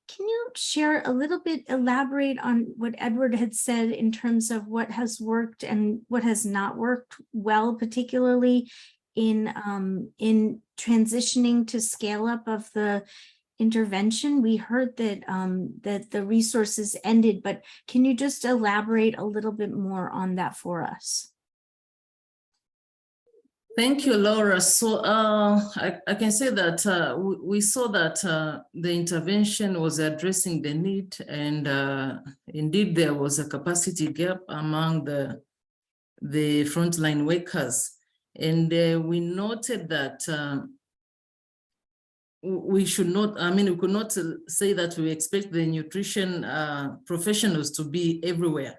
can you share a little bit, elaborate on what Edward had said in terms of what has worked and what has not worked well, particularly in transitioning to scale up of the intervention? We heard that that the resources ended, but can you just elaborate a little bit more on that for us?
Thank you, Laura. So I can say that we saw that the intervention was addressing the need, and indeed there was a capacity gap among the frontline workers. And we noted that we should not, we could not say that we expect the nutrition professionals to be everywhere,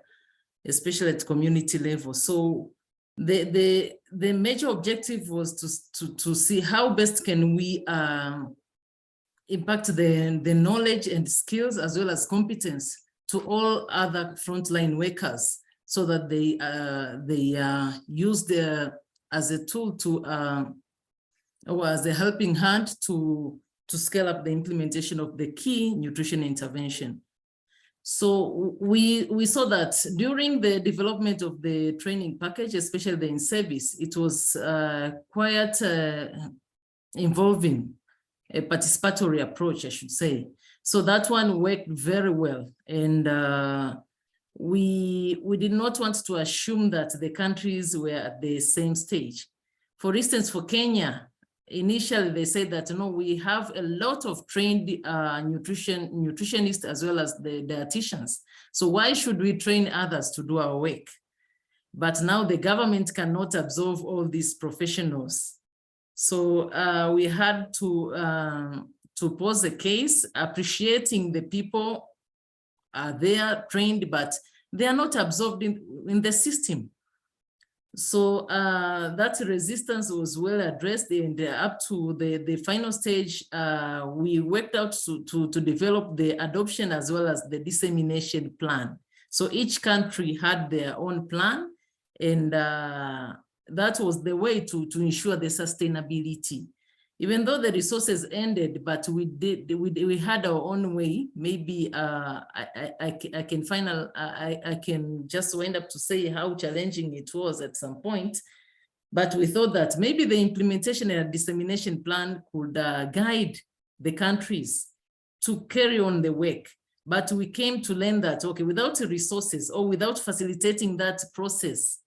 especially at community level. So the major objective was to see how best can we impact the knowledge and skills as well as competence to all other frontline workers, so that they use as a tool to or as a helping hand to scale up the implementation of the key nutrition intervention. So we saw that during the development of the training package, especially the in-service, it was quite involving a participatory approach, I should say. So that one worked very well. And we did not want to assume that the countries were at the same stage. For instance, for Kenya, initially they said that, no, we have a lot of trained nutritionists as well as the dietitians. So why should we train others to do our work? But now the government cannot absorb all these professionals. So we had to pose a case, appreciating the people they are trained, but they are not absorbed in the system. So that resistance was well addressed, and up to the final stage, we worked out to develop the adoption as well as the dissemination plan. So each country had their own plan, and that was the way to ensure the sustainability. Even though the resources ended, but we had our own way. Maybe I can just wind up to say how challenging it was at some point. But we thought that maybe the implementation and dissemination plan could guide the countries to carry on the work. But we came to learn that, okay, without resources or without facilitating that process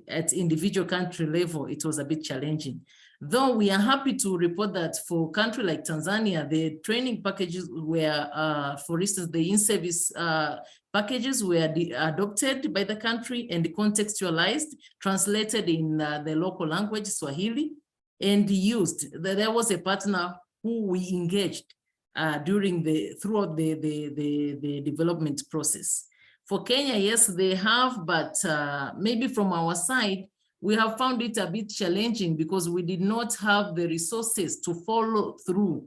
at individual country level, it was a bit challenging. Though we are happy to report that for a country like Tanzania, the training packages were, for instance, the in-service packages were adopted by the country and contextualized, translated in the local language, Swahili, and used. There was a partner who we engaged throughout the development process. For Kenya, yes, they have, but maybe from our side, we have found it a bit challenging because we did not have the resources to follow through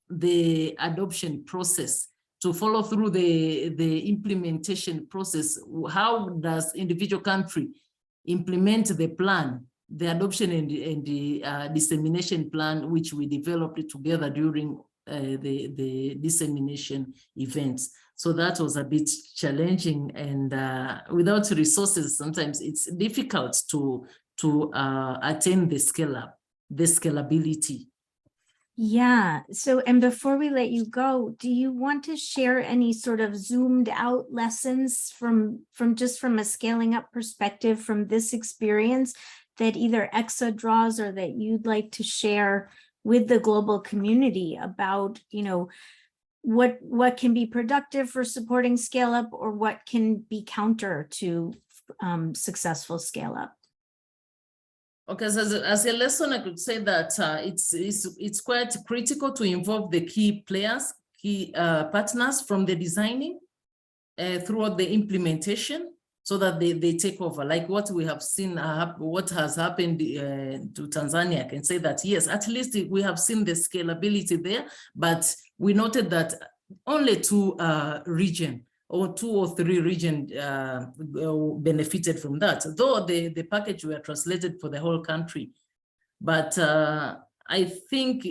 the adoption process, to follow through the implementation process. How does individual country implement the plan, the adoption and the dissemination plan, which we developed together during the dissemination events. So that was a bit challenging, and without resources, sometimes it's difficult to attain the scale up, the scalability.
Yeah. So, and before we let you go, do you want to share any sort of zoomed out lessons from a scaling up perspective from this experience that either EXA draws or that you'd like to share with the global community about, you know, what can be productive for supporting scale up, or what can be counter to successful scale up?
Okay, so as a lesson, I could say that it's quite critical to involve the key players, key partners from the designing throughout the implementation, so that they take over. Like what we have seen, what has happened to Tanzania, I can say that, yes, at least we have seen the scalability there, but we noted that only two or three regions benefited from that, though the package were translated for the whole country. But I think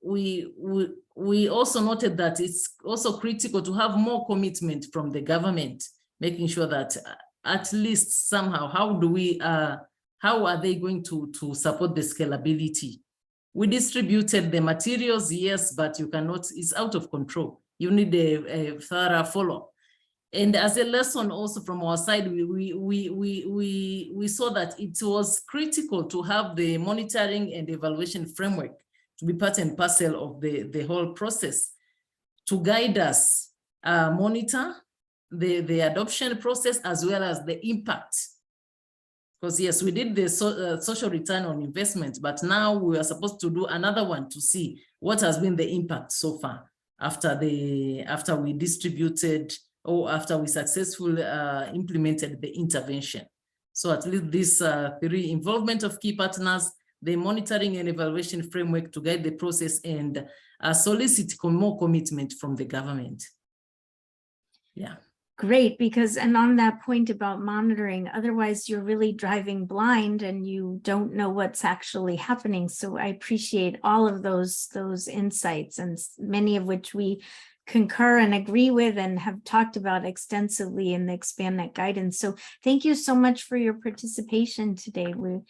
we also noted that it's also critical to have more commitment from the government, making sure that at least somehow, how are they going to support the scalability? We distributed the materials, yes, but you cannot, it's out of control. You need a thorough follow. And as a lesson also from our side, we saw that it was critical to have the monitoring and evaluation framework to be part and parcel of the whole process, to guide us, monitor the adoption process as well as the impact. Because yes, we did the social return on investment, but now we are supposed to do another one to see what has been the impact so far after we distributed, or after we successfully implemented the intervention. So at least this three: involvement of key partners, the monitoring and evaluation framework to guide the process, and solicit more commitment from the government. Yeah.
Great, because, and on that point about monitoring, otherwise you're really driving blind and you don't know what's actually happening. So I appreciate all of those insights, and many of which we concur and agree with and have talked about extensively in the ExpandNet guidance. So thank you so much for your participation today. We'll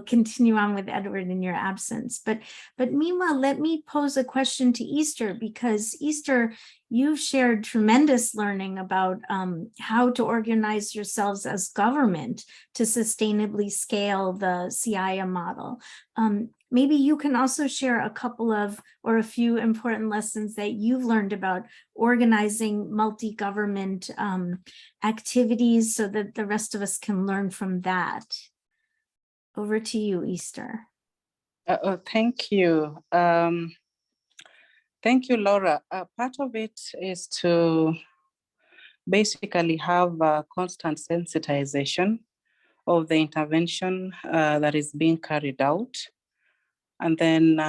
continue on with Edward in your absence. But meanwhile, let me pose a question to Easter, because Easter, you've shared tremendous learning about how to organize yourselves as government to sustainably scale the CIA model. Maybe you can also share a couple of, or a few important lessons that you've learned about organizing multi-government activities so that the rest of us can learn from that. Over to you, Easter.
Thank you. Thank you, Laura. Part of it is to basically have a constant sensitization of the intervention that is being carried out. And then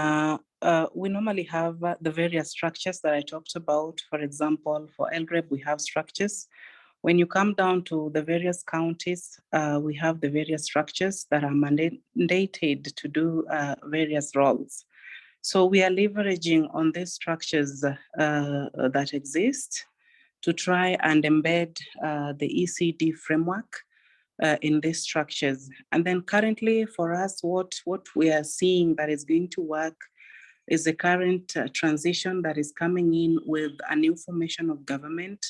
we normally have the various structures that I talked about. For example, for LREP, we have structures. When you come down to the various counties, we have the various structures that are mandated to do various roles. So we are leveraging on these structures that exist to try and embed the ECD framework in these structures. And then currently for us, what we are seeing that is going to work is the current transition that is coming in with a new formation of government.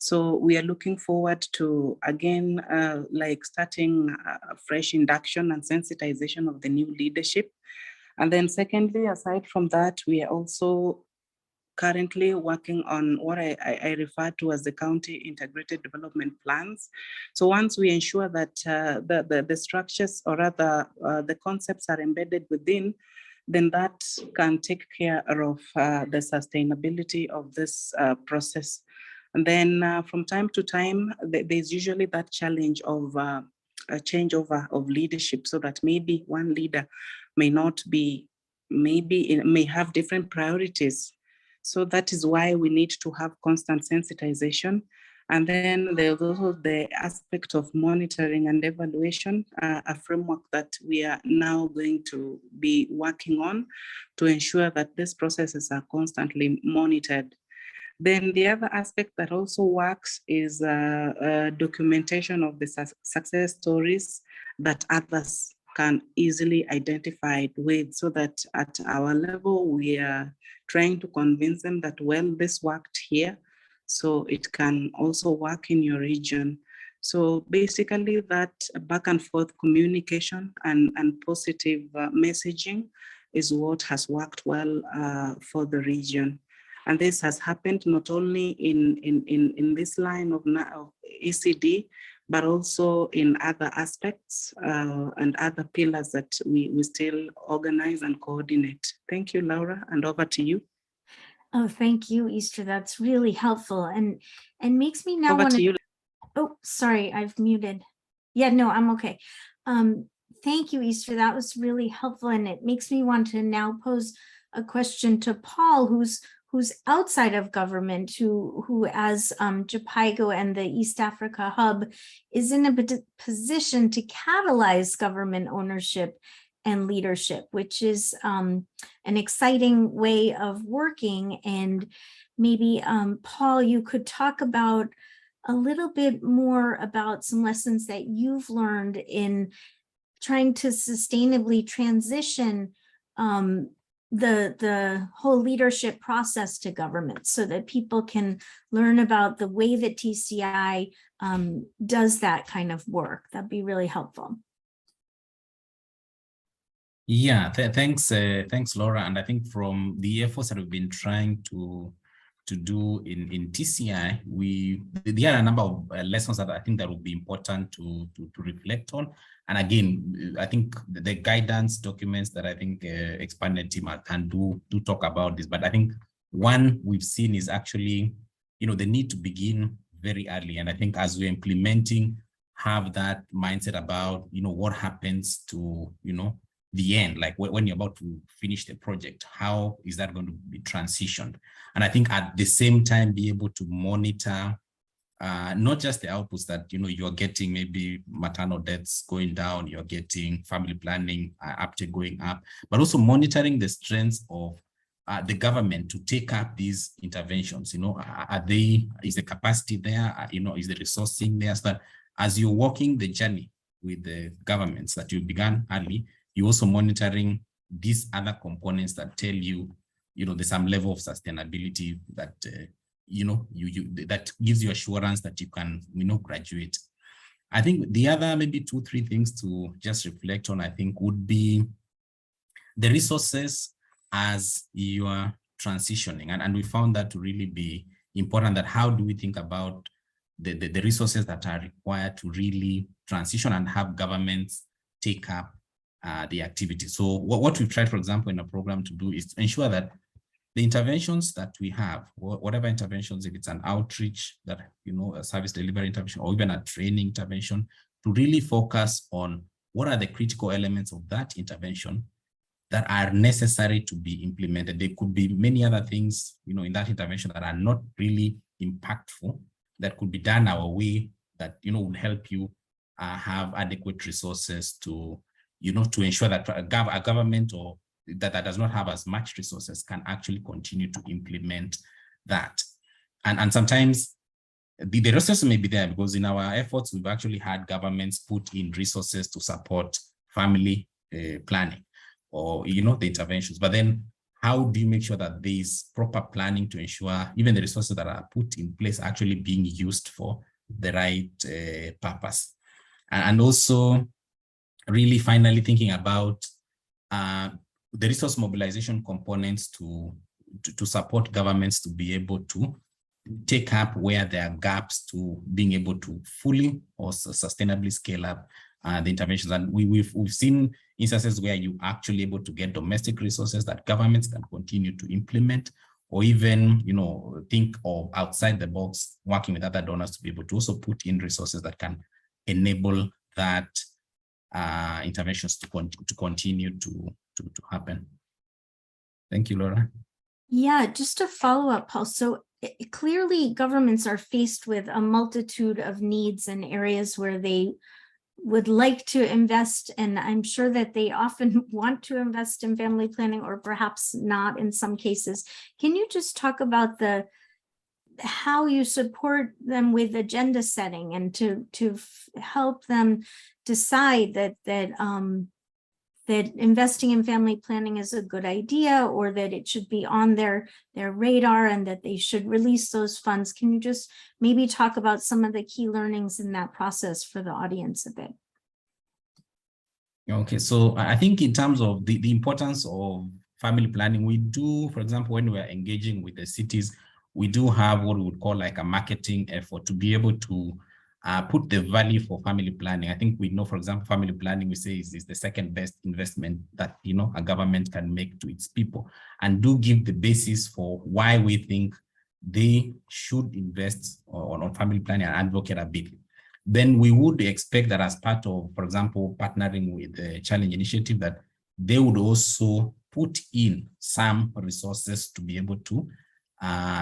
So we are looking forward to, again, like starting a fresh induction and sensitization of the new leadership. And then secondly, aside from that, we are also currently working on what I refer to as the county integrated development plans. So once we ensure that the structures, or rather the concepts, are embedded within, then that can take care of the sustainability of this process. And then from time to time, there's usually that challenge of a changeover of leadership, so that maybe one leader may not be, maybe it may have different priorities. So that is why we need to have constant sensitization. And then there's also the aspect of monitoring and evaluation, a framework that we are now going to be working on to ensure that these processes are constantly monitored. Then the other aspect that also works is documentation of the success stories that others can easily identify with, so that at our level, we are trying to convince them that, well, this worked here, so it can also work in your region. So basically that back and forth communication and positive messaging is what has worked well for the region. And this has happened not only in this line of ECD, but also in other aspects and other pillars that we still organize and coordinate. Thank you, Laura, and over to you.
Oh, thank you, Easter. That's really helpful and makes me now want to. Oh, sorry, I've muted. Yeah, no, I'm okay. Thank you, Easter. That was really helpful, and it makes me want to now pose a question to Paul, who's outside of government, who as Chivaca and the East Africa Hub is in a position to catalyze government ownership and leadership, which is an exciting way of working. And maybe Paul, you could talk about a little bit more about some lessons that you've learned in trying to sustainably transition the whole leadership process to government, so that people can learn about the way that TCI does that kind of work. That'd be really helpful.
Yeah, thanks, Laura. And I think from the efforts that we've been trying to do in TCI, there are a number of lessons that I think that will be important to reflect on. And again, I think the guidance documents that I think ExpandNet team can do talk about this. But I think one we've seen is actually, the need to begin very early. And I think as we're implementing, have that mindset about, what happens to, the end, like when you're about to finish the project, how is that going to be transitioned? And I think at the same time, be able to monitor not just the outputs that, you're getting, maybe maternal deaths going down, you're getting family planning uptake going up, but also monitoring the strengths of the government to take up these interventions? You know, is the capacity there? You know, is the resourcing there? So that as you're walking the journey with the governments that you began early, you're also monitoring these other components that tell you, you know, there's some level of sustainability that, you know, that gives you assurance that you can, you know, graduate. I think the other maybe 2-3 things to just reflect on, I think, would be the resources as you are transitioning. And we found that to really be important, that how do we think about the resources that are required to really transition and have governments take up the activity. So what we've tried, for example, in a program to do is to ensure that the interventions that we have, whatever interventions, if it's an outreach, that, you know, a service delivery intervention, or even a training intervention, to really focus on what are the critical elements of that intervention that are necessary to be implemented. There could be many other things, you know, in that intervention that are not really impactful, that could be done our way, that, you know, would help you have adequate resources to, you know, to ensure that a government or that does not have as much resources can actually continue to implement that. And sometimes the resources may be there, because in our efforts, we've actually had governments put in resources to support family planning, or, you know, the interventions. But then how do you make sure that there's proper planning to ensure even the resources that are put in place are actually being used for the right purpose? And also really finally thinking about the resource mobilization components to support governments to be able to take up where there are gaps to being able to fully or sustainably scale up the interventions. And we've seen instances where you actually able to get domestic resources that governments can continue to implement, or even, you know, think of outside the box, working with other donors to be able to also put in resources that can enable that interventions to continue to happen. Thank you, Laura.
Yeah, just to follow up, Paul. So clearly governments are faced with a multitude of needs and areas where they would like to invest, and I'm sure that they often want to invest in family planning, or perhaps not in some cases. Can you just talk about how you support them with agenda setting, and to help them decide that investing in family planning is a good idea, or that it should be on their radar, and that they should release those funds? Can you just maybe talk about some of the key learnings in that process for the audience a bit?
Okay, so I think in terms of the importance of family planning, we do, for example, when we are engaging with the cities, we do have what we would call like a marketing effort to be able to put the value for family planning. I think we know, for example, family planning, we say is the second best investment that, you know, a government can make to its people, and do give the basis for why we think they should invest on family planning and advocate a bit. Then we would expect that as part of, for example, partnering with the Challenge Initiative, that they would also put in some resources to be able to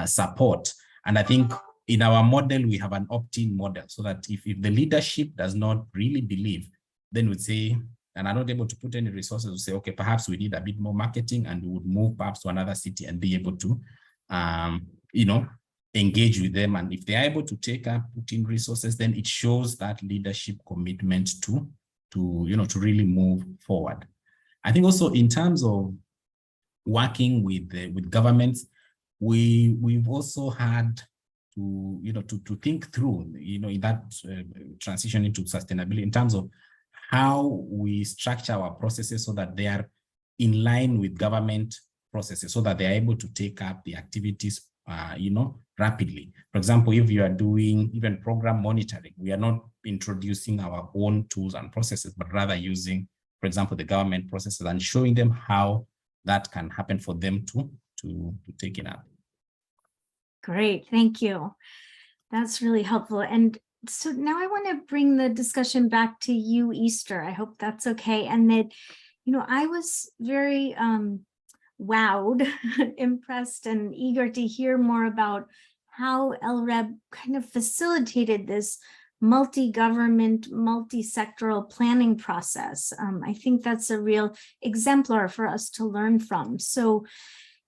support. And I think in our model, we have an opt-in model, so that if the leadership does not really believe, then we'd say, and are not able to put any resources, to say, okay, perhaps we need a bit more marketing, and we would move perhaps to another city and be able to, you know, engage with them. And if they are able to put in resources, then it shows that leadership commitment to you know, to really move forward. I think also in terms of working with governments, we've also had to, you know, to think through, you know, in that transition into sustainability, in terms of how we structure our processes so that they are in line with government processes, so that they are able to take up the activities, you know, rapidly. For example, if you are doing even program monitoring, we are not introducing our own tools and processes, but rather using, for example, the government processes, and showing them how that can happen for them to take it up.
Great, thank you. That's really helpful. And so now I want to bring the discussion back to you, Easter. I hope that's okay. And that, you know, I was very wowed, impressed, and eager to hear more about how LREB kind of facilitated this multi-government, multi-sectoral planning process. I think that's a real exemplar for us to learn from. So,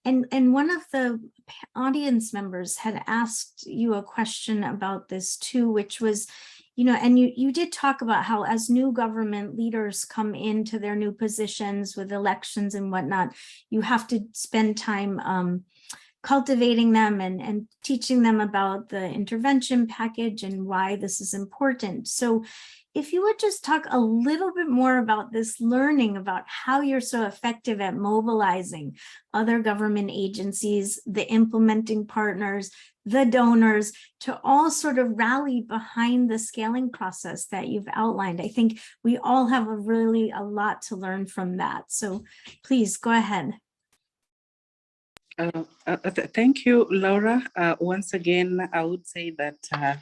And one of the audience members had asked you a question about this too, which was, and you did talk about how as new government leaders come into their new positions with elections and whatnot, you have to spend time cultivating them and teaching them about the intervention package and why this is important. So if you would just talk a little bit more about this learning about how you're so effective at mobilizing other government agencies, the implementing partners, the donors, to all sort of rally behind the scaling process that you've outlined. I think we all have a lot to learn from that. So please go ahead.
Thank you, Laura. Once again, I would say that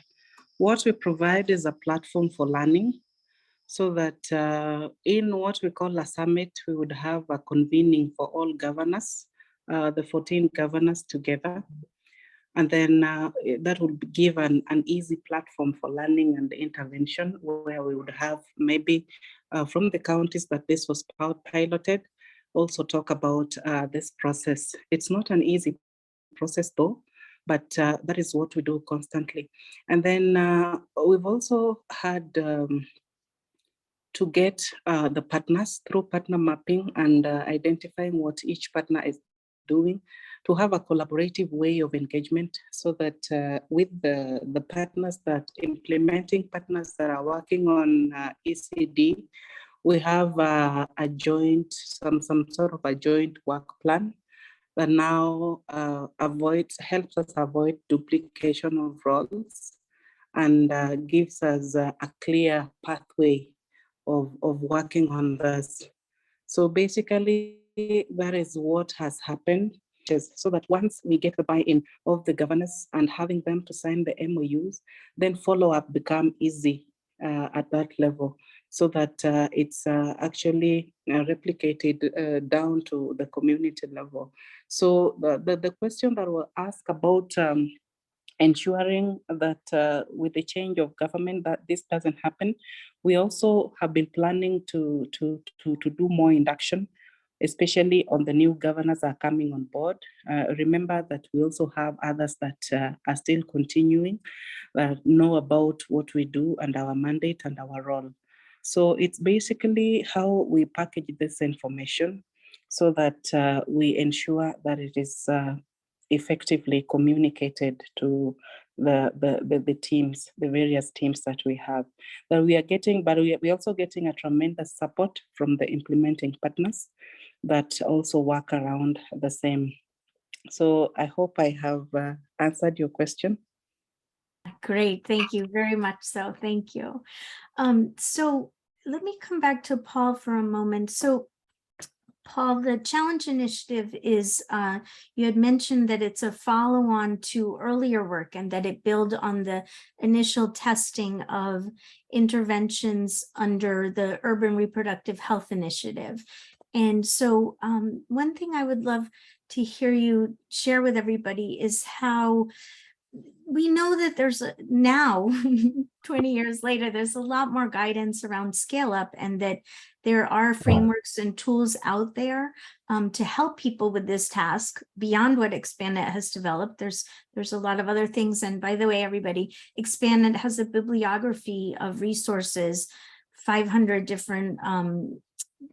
what we provide is a platform for learning, so that in what we call a summit, we would have a convening for all governors, the 14 governors together. And then that would give an easy platform for learning and intervention, where we would have maybe from the counties that this was piloted, also talk about this process. It's not an easy process though, but that is what we do constantly. And then we've also had to get the partners through partner mapping and identifying what each partner is doing, to have a collaborative way of engagement, so that with the partners, that implementing partners that are working on ECD, we have a joint, some sort of a joint work plan that now helps us avoid duplication of roles, and gives us a clear pathway of working on this. So basically, that is what has happened, so that once we get the buy-in of the governors and having them to sign the MOUs, then follow-up become easy at that level, so that it's actually replicated down to the community level. So the question that was asked about ensuring that with the change of government that this doesn't happen, we also have been planning to do more induction, especially on the new governors are coming on board. Remember that we also have others that are still continuing, know about what we do and our mandate and our role. So it's basically how we package this information, so that we ensure that it is effectively communicated to the teams, the various teams that we have, that we are getting, but we're also getting a tremendous support from the implementing partners that also work around the same. So I hope I have answered your question.
Great, thank you very much. So thank you. So let me come back to Paul for a moment. So Paul, the challenge initiative is, you had mentioned that it's a follow-on to earlier work and that it builds on the initial testing of interventions under the Urban Reproductive Health Initiative. And so one thing I would love to hear you share with everybody is how we know that there's now 20 years later, there's a lot more guidance around scale up, and that there are frameworks and tools out there to help people with this task beyond what ExpandNet has developed. There's a lot of other things. And by the way, everybody, ExpandNet has a bibliography of resources, 500 different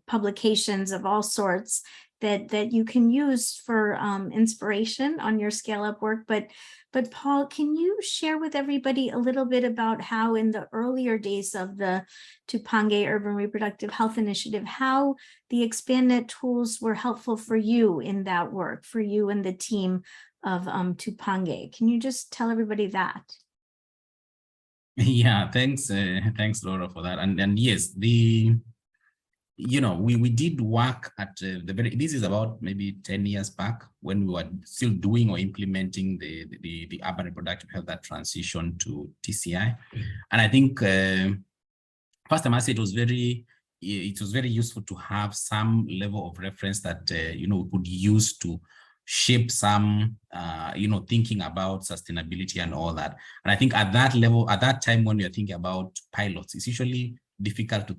publications of all sorts that you can use for inspiration on your scale up work. But Paul, can you share with everybody a little bit about how in the earlier days of the Tupange Urban Reproductive Health Initiative, how the ExpandNet tools were helpful for you in that work, for you and the team of Tupange? Can you just tell everybody that?
Yeah, thanks, Laura, for that. And yes, we did work at this is about maybe 10 years back, when we were still doing or implementing the urban reproductive health, that transition to TCI. And I think first I must say it was very useful to have some level of reference that we could use to shape some thinking about sustainability and all that. And I think at that level, at that time, when you're thinking about pilots, it's usually difficult to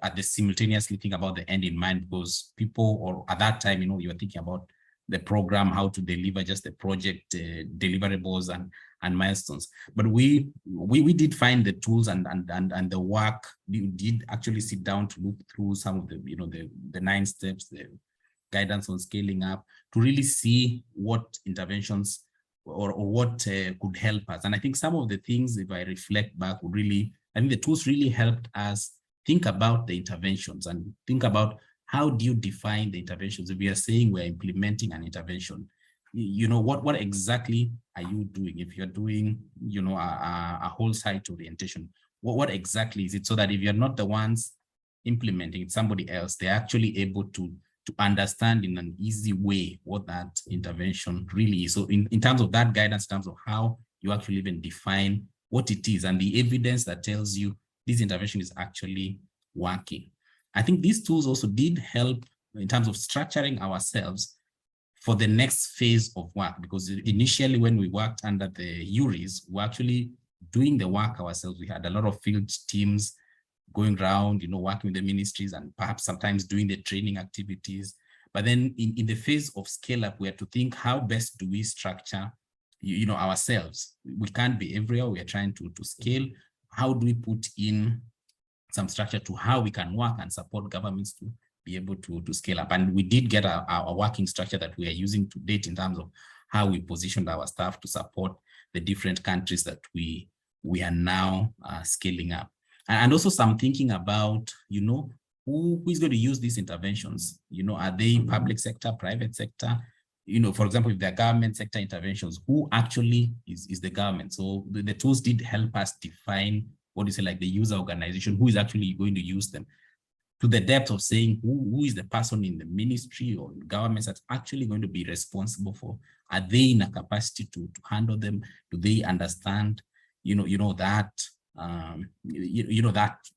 at the simultaneously think about the end in mind, because people, or at that time, you were thinking about the program, how to deliver just the project deliverables and milestones. But we did find the tools and the work. We did actually sit down to look through some of the, you know, the 9 steps, the guidance on scaling up, to really see what interventions or what could help us. And I think some of the things, if I reflect back, would really, I think the tools really helped us think about the interventions and think about how do you define the interventions. If we are saying we're implementing an intervention, you know, what exactly are you doing? If you're doing, you know, a whole site orientation, what exactly is it? So that if you're not the ones implementing it, somebody else, they're actually able to understand in an easy way what that intervention really is. So in terms of that guidance, in terms of how you actually even define what it is and the evidence that tells you this intervention is actually working. I think these tools also did help in terms of structuring ourselves for the next phase of work, because initially when we worked under the URIs, we're actually doing the work ourselves. We had a lot of field teams going around, you know, working with the ministries and perhaps sometimes doing the training activities. But then in the phase of scale up, we had to think, how best do we structure, you know, ourselves? We can't be everywhere. We are trying to scale. How do we put in some structure to how we can work and support governments to be able to scale up? And we did get our working structure that we are using to date in terms of how we positioned our staff to support the different countries that we are now scaling up. And also some thinking about, you know, who is going to use these interventions? You know, are they public sector, private sector? You know, for example, if they're government sector interventions, who actually is the government? So the tools did help us define, what is it, like the user organization, who is actually going to use them, to the depth of saying who is the person in the ministry or governments that's actually going to be responsible for. Are they in a capacity to handle them? Do they understand,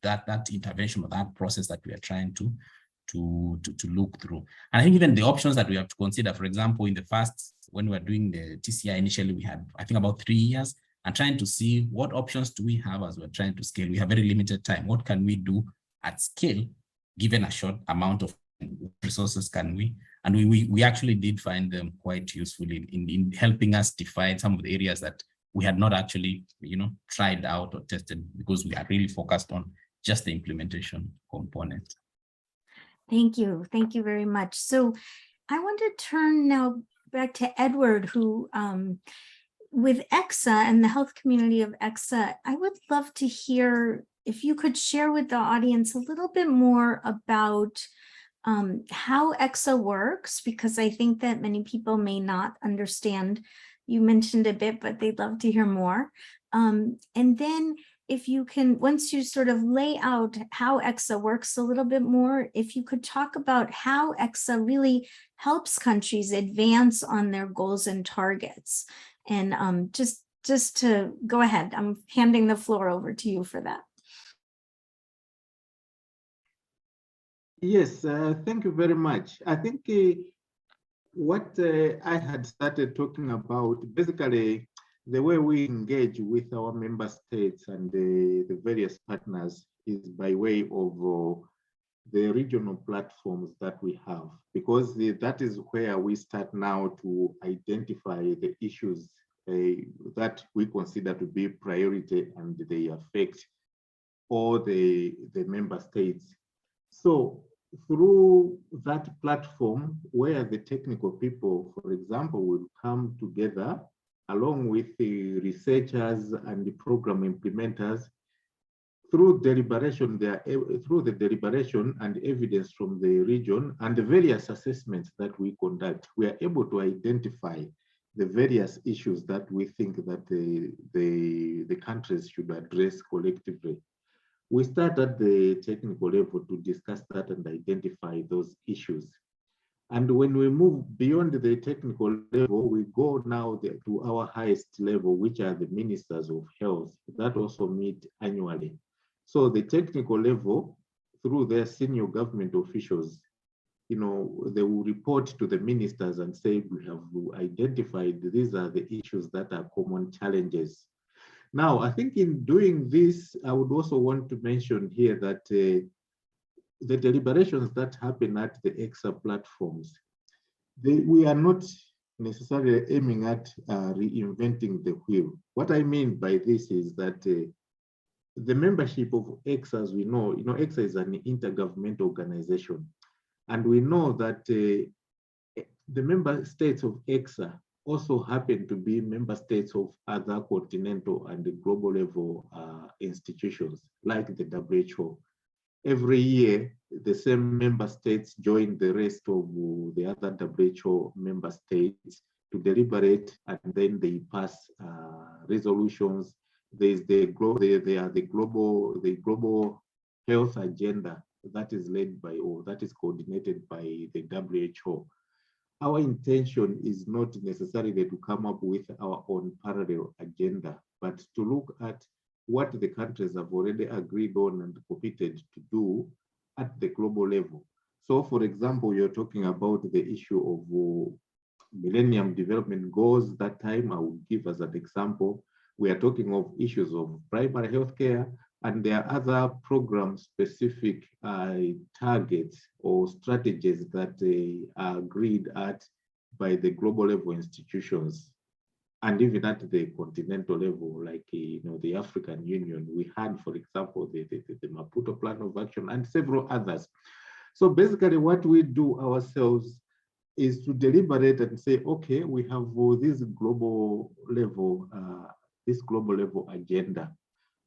that that intervention or that process that we are trying to look through? And I think even the options that we have to consider, for example, in the first, when we were doing the TCI initially, we had, I think, about 3 years, and trying to see what options do we have as we're trying to scale. We have very limited time. What can we do at scale, given a short amount of resources can we? And we actually did find them quite useful in helping us define some of the areas that we had not actually, tried out or tested, because we are really focused on just the implementation component.
Thank you. Thank you very much. So I want to turn now back to Edward, who, with EXA and the health community of EXA, I would love to hear if you could share with the audience a little bit more about how EXA works, because I think that many people may not understand. You mentioned a bit, but they'd love to hear more. And then if you can, once you sort of lay out how EXA works a little bit more, if you could talk about how EXA really helps countries advance on their goals and targets. And just to go ahead, I'm handing the floor over to you for that.
Yes, thank you very much. I think what I had started talking about, basically the way we engage with our member states and the various partners is by way of the regional platforms that we have, because that is where we start now to identify the issues that we consider to be priority and they affect all the member states. So through that platform, where the technical people, for example, will come together along with the researchers and the program implementers, through deliberation, through the deliberation and evidence from the region and the various assessments that we conduct, we are able to identify the various issues that we think that the countries should address collectively. We start at the technical level to discuss that and identify those issues. And when we move beyond the technical level, we go now to our highest level, which are the ministers of health that also meet annually. So the technical level, through their senior government officials, they will report to the ministers and say, we have identified these are the issues that are common challenges. Now, I think in doing this, I would also want to mention here that the deliberations that happen at the EXA platforms, we are not necessarily aiming at reinventing the wheel. What I mean by this is that the membership of EXA, as we know, EXA is an intergovernmental organization. And we know that the member states of EXA also happen to be member states of other continental and global level institutions like the WHO. Every year, the same member states join the rest of the other WHO member states to deliberate, and then they pass resolutions. There's the global health agenda that is led by, or that is coordinated by the WHO. Our intention is not necessarily to come up with our own parallel agenda, but to look at what the countries have already agreed on and committed to do at the global level. So, for example, you're talking about the issue of Millennium Development Goals. That time, I would give as an example, we are talking of issues of primary healthcare, and there are other program-specific targets or strategies that are agreed at by the global level institutions, and even at the continental level, like the African Union. We had, for example, the Maputo Plan of Action and several others. So basically, what we do ourselves is to deliberate and say, okay, we have this global level agenda.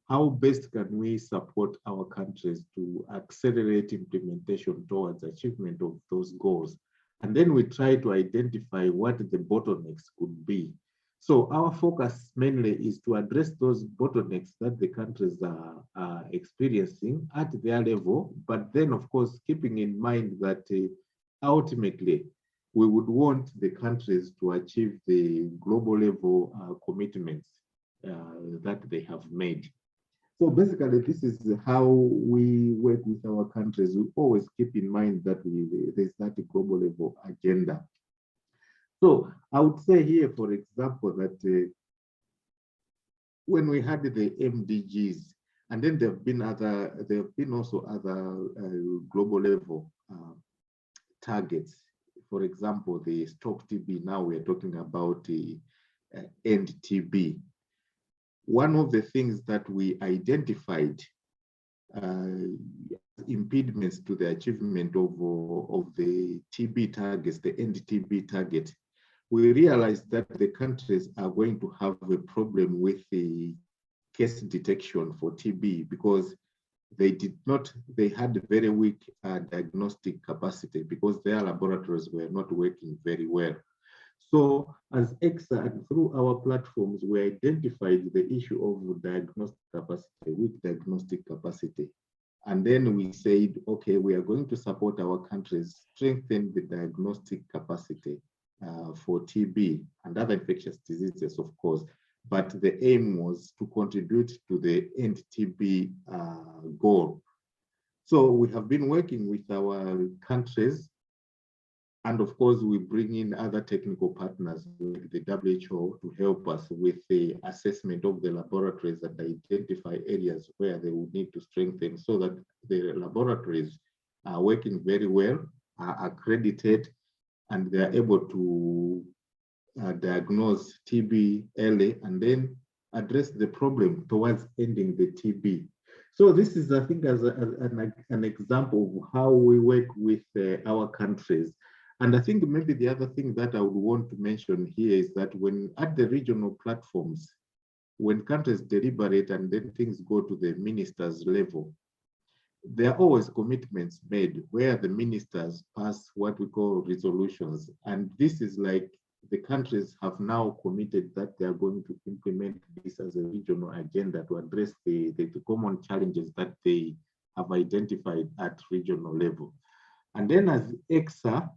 How best can we support our countries to accelerate implementation towards achievement of those goals? And then we try to identify what the bottlenecks could be. So our focus mainly is to address those bottlenecks that the countries are experiencing at their level, but then of course, keeping in mind that ultimately, we would want the countries to achieve the global level commitments that they have made. So basically, this is how we work with our countries. We always keep in mind that there's that global level agenda. So I would say here, for example, that when we had the MDGs, and then there have been also other global level targets. For example, the Stop TB. Now we're talking about the End TB. One of the things that we identified impediments to the achievement of the TB targets, the End TB target, we realized that the countries are going to have a problem with the case detection for TB because they had very weak diagnostic capacity because their laboratories were not working very well. So as EXA and through our platforms, we identified the issue of diagnostic capacity, weak diagnostic capacity. And then we said, okay, we are going to support our countries, strengthen the diagnostic capacity for TB and other infectious diseases, of course. But the aim was to contribute to the End TB goal. So we have been working with our countries. And of course, we bring in other technical partners like the WHO to help us with the assessment of the laboratories and identify areas where they would need to strengthen so that the laboratories are working very well, are accredited, and they are able to diagnose TB early and then address the problem towards ending the TB. So this is, I think, as an example of how we work with our countries. And I think maybe the other thing that I would want to mention here is that when at the regional platforms, when countries deliberate and then things go to the ministers level, there are always commitments made where the ministers pass what we call resolutions. And this is like the countries have now committed that they are going to implement this as a regional agenda to address the common challenges that they have identified at regional level. And then as EXA,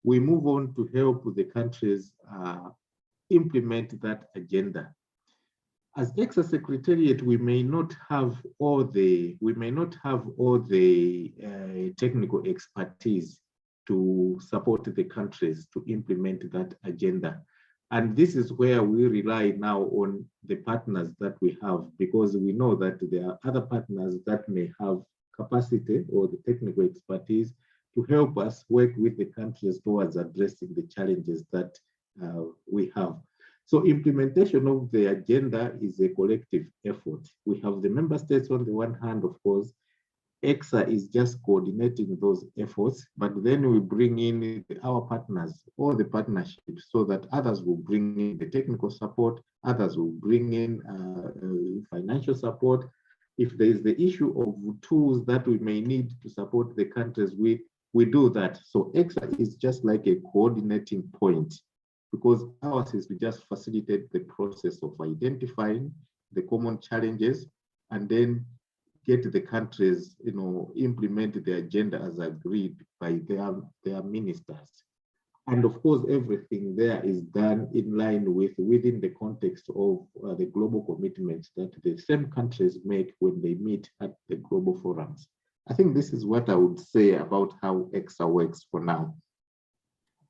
we move on to help the countries implement that agenda. As EXA Secretariat, we may not have all the technical expertise to support the countries to implement that agenda. And this is where we rely now on the partners that we have, because we know that there are other partners that may have capacity or the technical expertise to help us work with the countries towards addressing the challenges that we have. So implementation of the agenda is a collective effort. We have the member states on the one hand, of course. EXA is just coordinating those efforts, but then we bring in our partners, all the partnerships, so that others will bring in the technical support, others will bring in financial support. If there is the issue of tools that we may need to support the countries with, we do that. So EXA is just like a coordinating point, because ours is to just facilitate the process of identifying the common challenges and then get the countries, implement the agenda as agreed by their ministers. And of course, everything there is done in line within the context of the global commitments that the same countries make when they meet at the global forums. I think this is what I would say about how EXA works for now.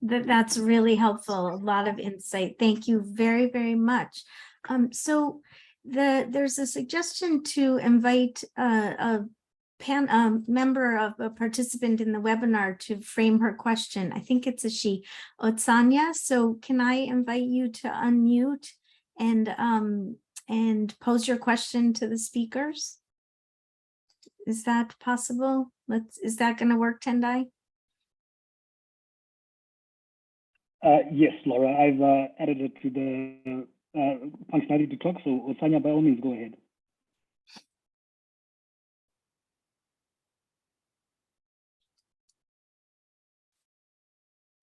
That's really helpful. A lot of insight. Thank you very, very much. So there's a suggestion to invite a member of a participant in the webinar to frame her question. I think it's a she, Otsanya. So can I invite you to unmute and pose your question to the speakers? Is that possible? Is that going to work, Tendai?
Yes, Laura, I've added it to the functionality to talk. So Otsanya, by all means, go ahead.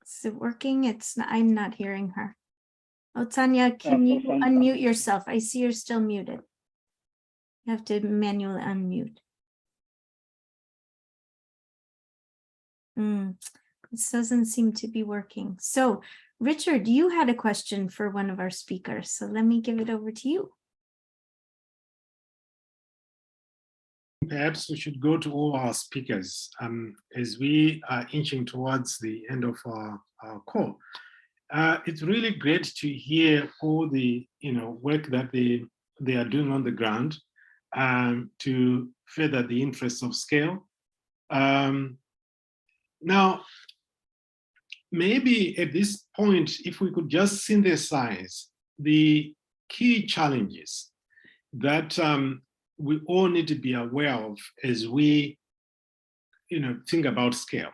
Is it working? I'm not hearing her. Otsanya, can you unmute yourself? I see you're still muted. You have to manually unmute. This doesn't seem to be working. So, Richard, you had a question for one of our speakers. So let me give it over to you.
Perhaps we should go to all our speakers as we are inching towards the end of our call. It's really great to hear all the work that they are doing on the ground to further the interests of scale. Now, maybe at this point, if we could just synthesize the key challenges that we all need to be aware of as we think about scale.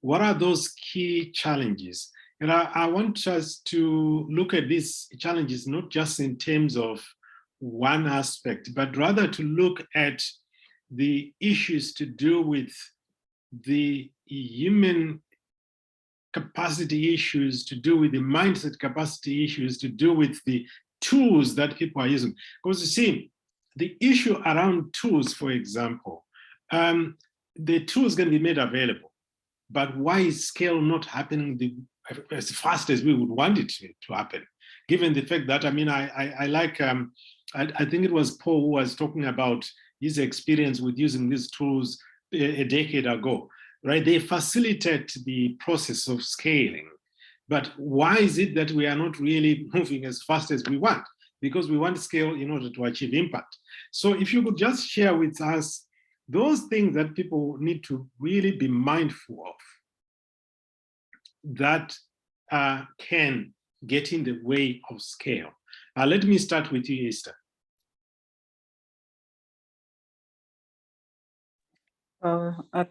What are those key challenges? And I want us to look at these challenges not just in terms of one aspect, but rather to look at the issues to do with the human capacity issues, to do with the mindset capacity issues, to do with the tools that people are using. Because you see, the issue around tools, for example, the tools can be made available, but why is scale not happening as fast as we would want it to happen? Given the fact that, I like, I think it was Paul who was talking about his experience with using these tools a decade ago, right? They facilitate the process of scaling. But why is it that we are not really moving as fast as we want? Because we want scale in order to achieve impact. So if you could just share with us those things that people need to really be mindful of that can get in the way of scale. Let me start with you, Esther.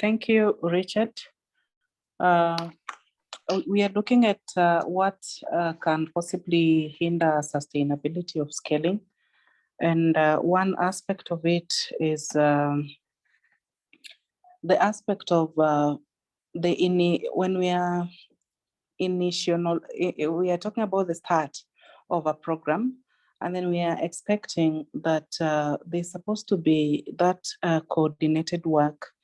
Thank you, Richard. We are looking at what can possibly hinder sustainability of scaling. And one aspect of it is the aspect of when we are we are talking about the start of a program, and then we are expecting that there's supposed to be that coordinated work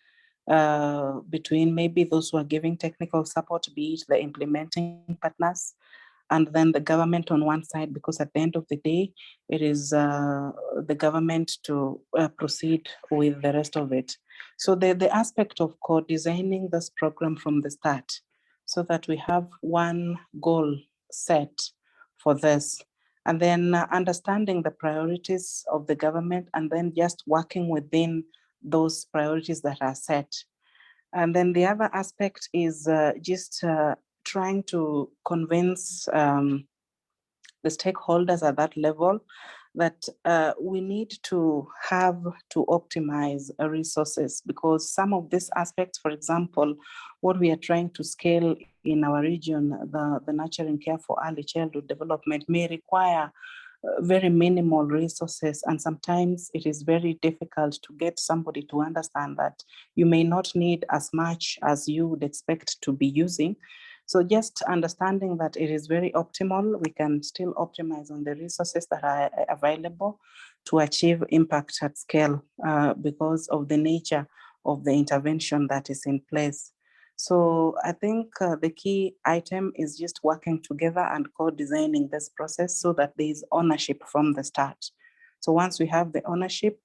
between maybe those who are giving technical support, be it the implementing partners, and then the government on one side, because at the end of the day, it is the government to proceed with the rest of it. So the aspect of co-designing this program from the start, so that we have one goal set for this, and then understanding the priorities of the government, and then just working within those priorities that are set. And then the other aspect is just trying to convince the stakeholders at that level that we need to have to optimize resources, because some of these aspects, for example, what we are trying to scale in our region, the nurturing care for early childhood development, may require very minimal resources, and sometimes it is very difficult to get somebody to understand that you may not need as much as you would expect to be using. So just understanding that it is very optimal, we can still optimize on the resources that are available to achieve impact at scale because of the nature of the intervention that is in place. So I think the key item is just working together and co-designing this process so that there is ownership from the start. So once we have the ownership,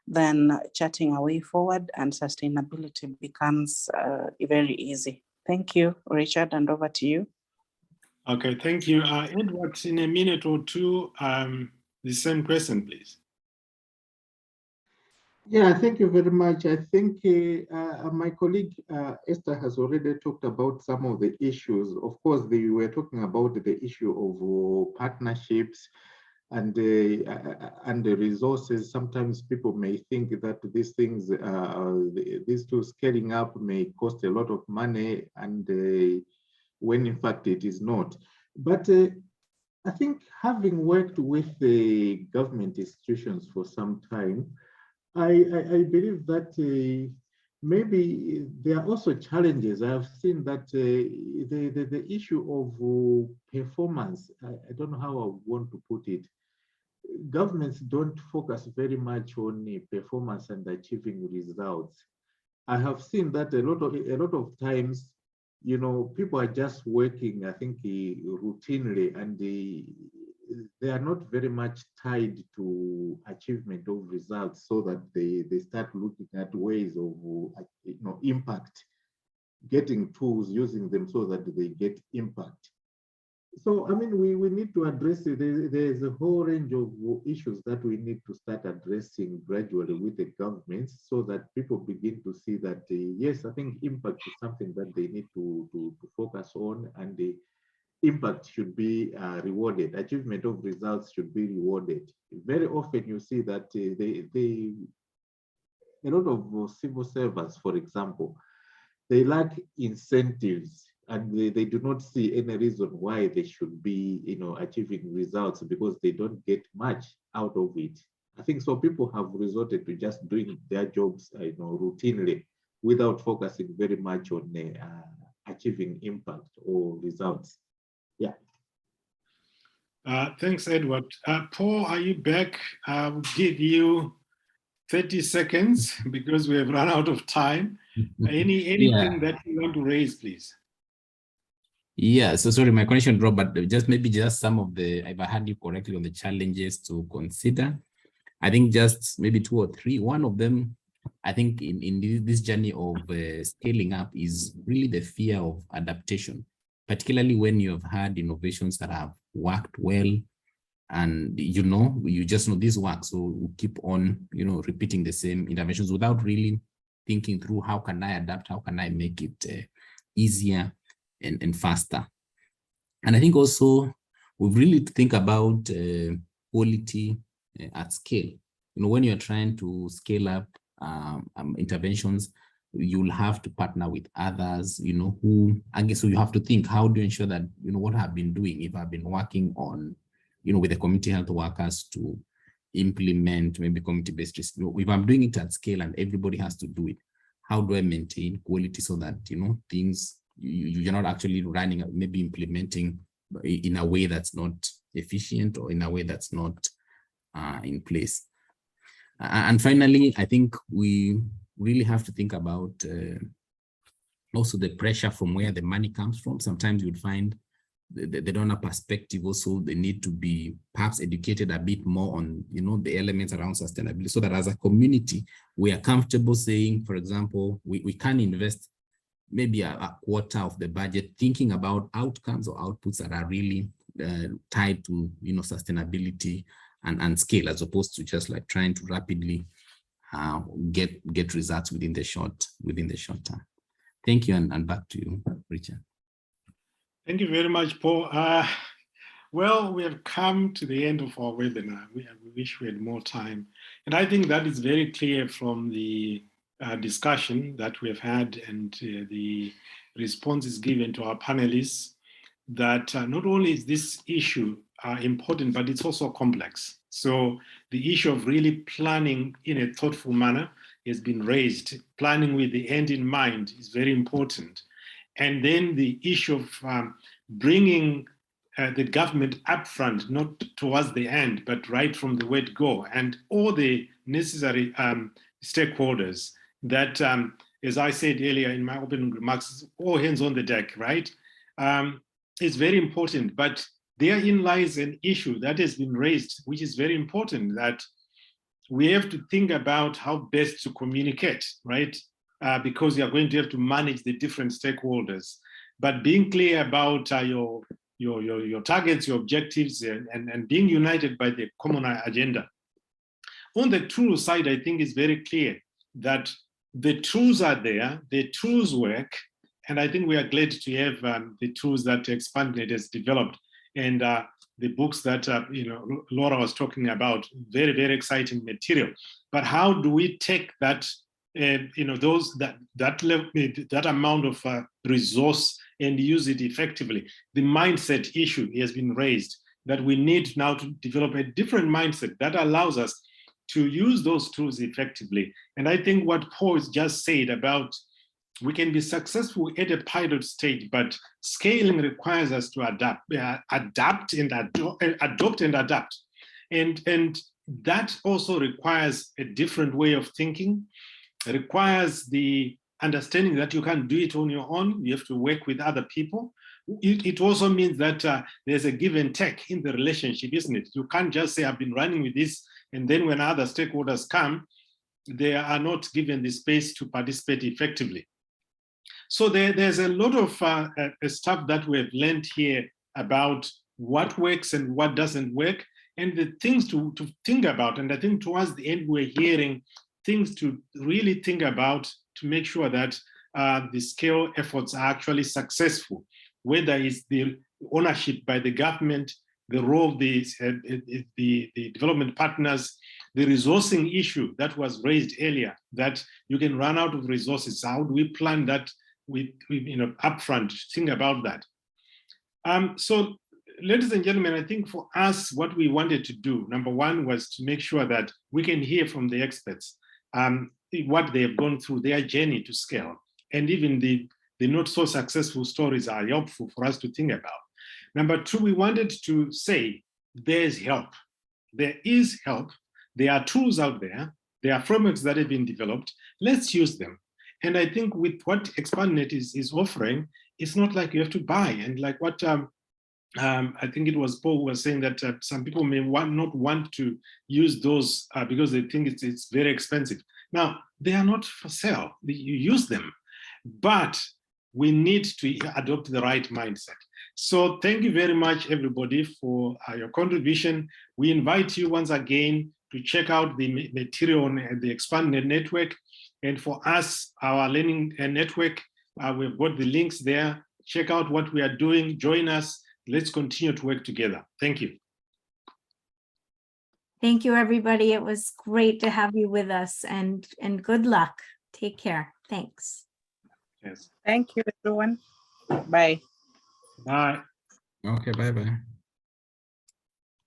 then charting a way forward and sustainability becomes very easy. Thank you, Richard, and over to you.
Okay, thank you. Edward, in a minute or two, the same question, please.
Yeah, thank you very much. I think my colleague Esther has already talked about some of the issues. Of course, we were talking about the issue of partnerships and the resources. Sometimes people may think that these things, these two scaling up may cost a lot of money, and when in fact it is not. But I think having worked with the government institutions for some time, I believe that maybe there are also challenges. I have seen that the issue of performance, I don't know how I want to put it. Governments don't focus very much on performance and achieving results. I have seen that a lot of times, you know, people are just working, I think, routinely, and they are not very much tied to achievement of results, so that they start looking at ways of impact, getting tools, using them so that they get impact. So, I mean, we need to address it. There's a whole range of issues that we need to start addressing gradually with the governments, so that people begin to see that, yes, I think impact is something that they need to focus on, and the impact should be rewarded. Achievement of results should be rewarded. Very often you see that a lot of civil servants, for example, they lack incentives, and they do not see any reason why they should be, achieving results, because they don't get much out of it. I think so people have resorted to just doing their jobs, routinely, without focusing very much on achieving impact or results. Yeah.
Thanks, Edward. Paul, are you back? I'll give you 30 seconds because we have run out of time. Anything that you want to raise, please?
Yeah, so sorry, my connection dropped, but maybe some of the, if I heard you correctly, on the challenges to consider. I think just maybe 2 or 3. One of them, I think in this journey of scaling up, is really the fear of adaptation, particularly when you have had innovations that have worked well, and you just know this works, so we keep on repeating the same interventions without really thinking through, how can I adapt, how can I make it easier and faster. And I think also we really think about quality at scale. When you're trying to scale up interventions, you'll have to partner with others, who, I guess, so you have to think, how do you ensure that, what I've been doing, if I've been working on, with the community health workers to implement maybe community-based risk, if I'm doing it at scale and everybody has to do it, how do I maintain quality so that, things, you're not actually running, maybe implementing in a way that's not efficient, or in a way that's not in place. And finally, I think we really have to think about also the pressure from where the money comes from. Sometimes you'd find the donor perspective also, they need to be perhaps educated a bit more on, the elements around sustainability, so that as a community, we are comfortable saying, for example, we can invest maybe a quarter of the budget thinking about outcomes or outputs that are really tied to, sustainability and scale, as opposed to just like trying to rapidly get results within the short term. Thank you, and back to you, Richard.
Thank you very much, Paul. Well, we have come to the end of our webinar. We wish we had more time. And I think that is very clear from the discussion that we have had and the responses given to our panelists, that not only is this issue important, but it's also complex. So the issue of really planning in a thoughtful manner has been raised. Planning with the end in mind is very important. And then the issue of bringing the government upfront, not towards the end, but right from the word go, and all the necessary stakeholders that, as I said earlier in my opening remarks, all hands on the deck, right? It's very important, but therein lies an issue that has been raised, which is very important, that we have to think about how best to communicate, right? Because you are going to have to manage the different stakeholders. But being clear about your targets, your objectives, and being united by the common agenda. On the tool side, I think it's very clear that the tools are there, the tools work, and I think we are glad to have the tools that ExpandNet has developed, and the books that Laura was talking about. Very, very exciting material. But how do we take that that amount of resource and use it effectively? The mindset issue has been raised, that we need now to develop a different mindset that allows us to use those tools effectively. And I think what Paul has just said about we can be successful at a pilot stage, but scaling requires us to adopt and adapt. And that also requires a different way of thinking. It requires the understanding that you can't do it on your own. You have to work with other people. It also means that there's a give and take in the relationship, isn't it? You can't just say, I've been running with this, and then when other stakeholders come, they are not given the space to participate effectively. So there's a lot of stuff that we've learned here about what works and what doesn't work, and the things to think about. And I think towards the end, we're hearing things to really think about to make sure that the scale efforts are actually successful, whether it's the ownership by the government, the role of the development partners, the resourcing issue that was raised earlier, that you can run out of resources. How do we plan that with upfront? Think about that. So, ladies and gentlemen, I think for us, what we wanted to do, number one, was to make sure that we can hear from the experts what they have gone through, their journey to scale, and even the not so successful stories are helpful for us to think about. Number two, we wanted to say there's help. There is help. There are tools out there. There are frameworks that have been developed. Let's use them. And I think with what ExpandNet is offering, it's not like you have to buy. And like what I think it was Paul who was saying that some people may not want to use those because they think it's very expensive. Now, they are not for sale. You use them, but we need to adopt the right mindset. So thank you very much, everybody, for your contribution. We invite you once again to check out the material on the ExpandNet network. And for us, our learning network, we've got the links there. Check out what we are doing. Join us. Let's continue to work together. Thank you.
Thank you, everybody. It was great to have you with us, and good luck. Take care. Thanks.
Yes.
Thank you, everyone. Bye.
Bye.
Okay, bye-bye.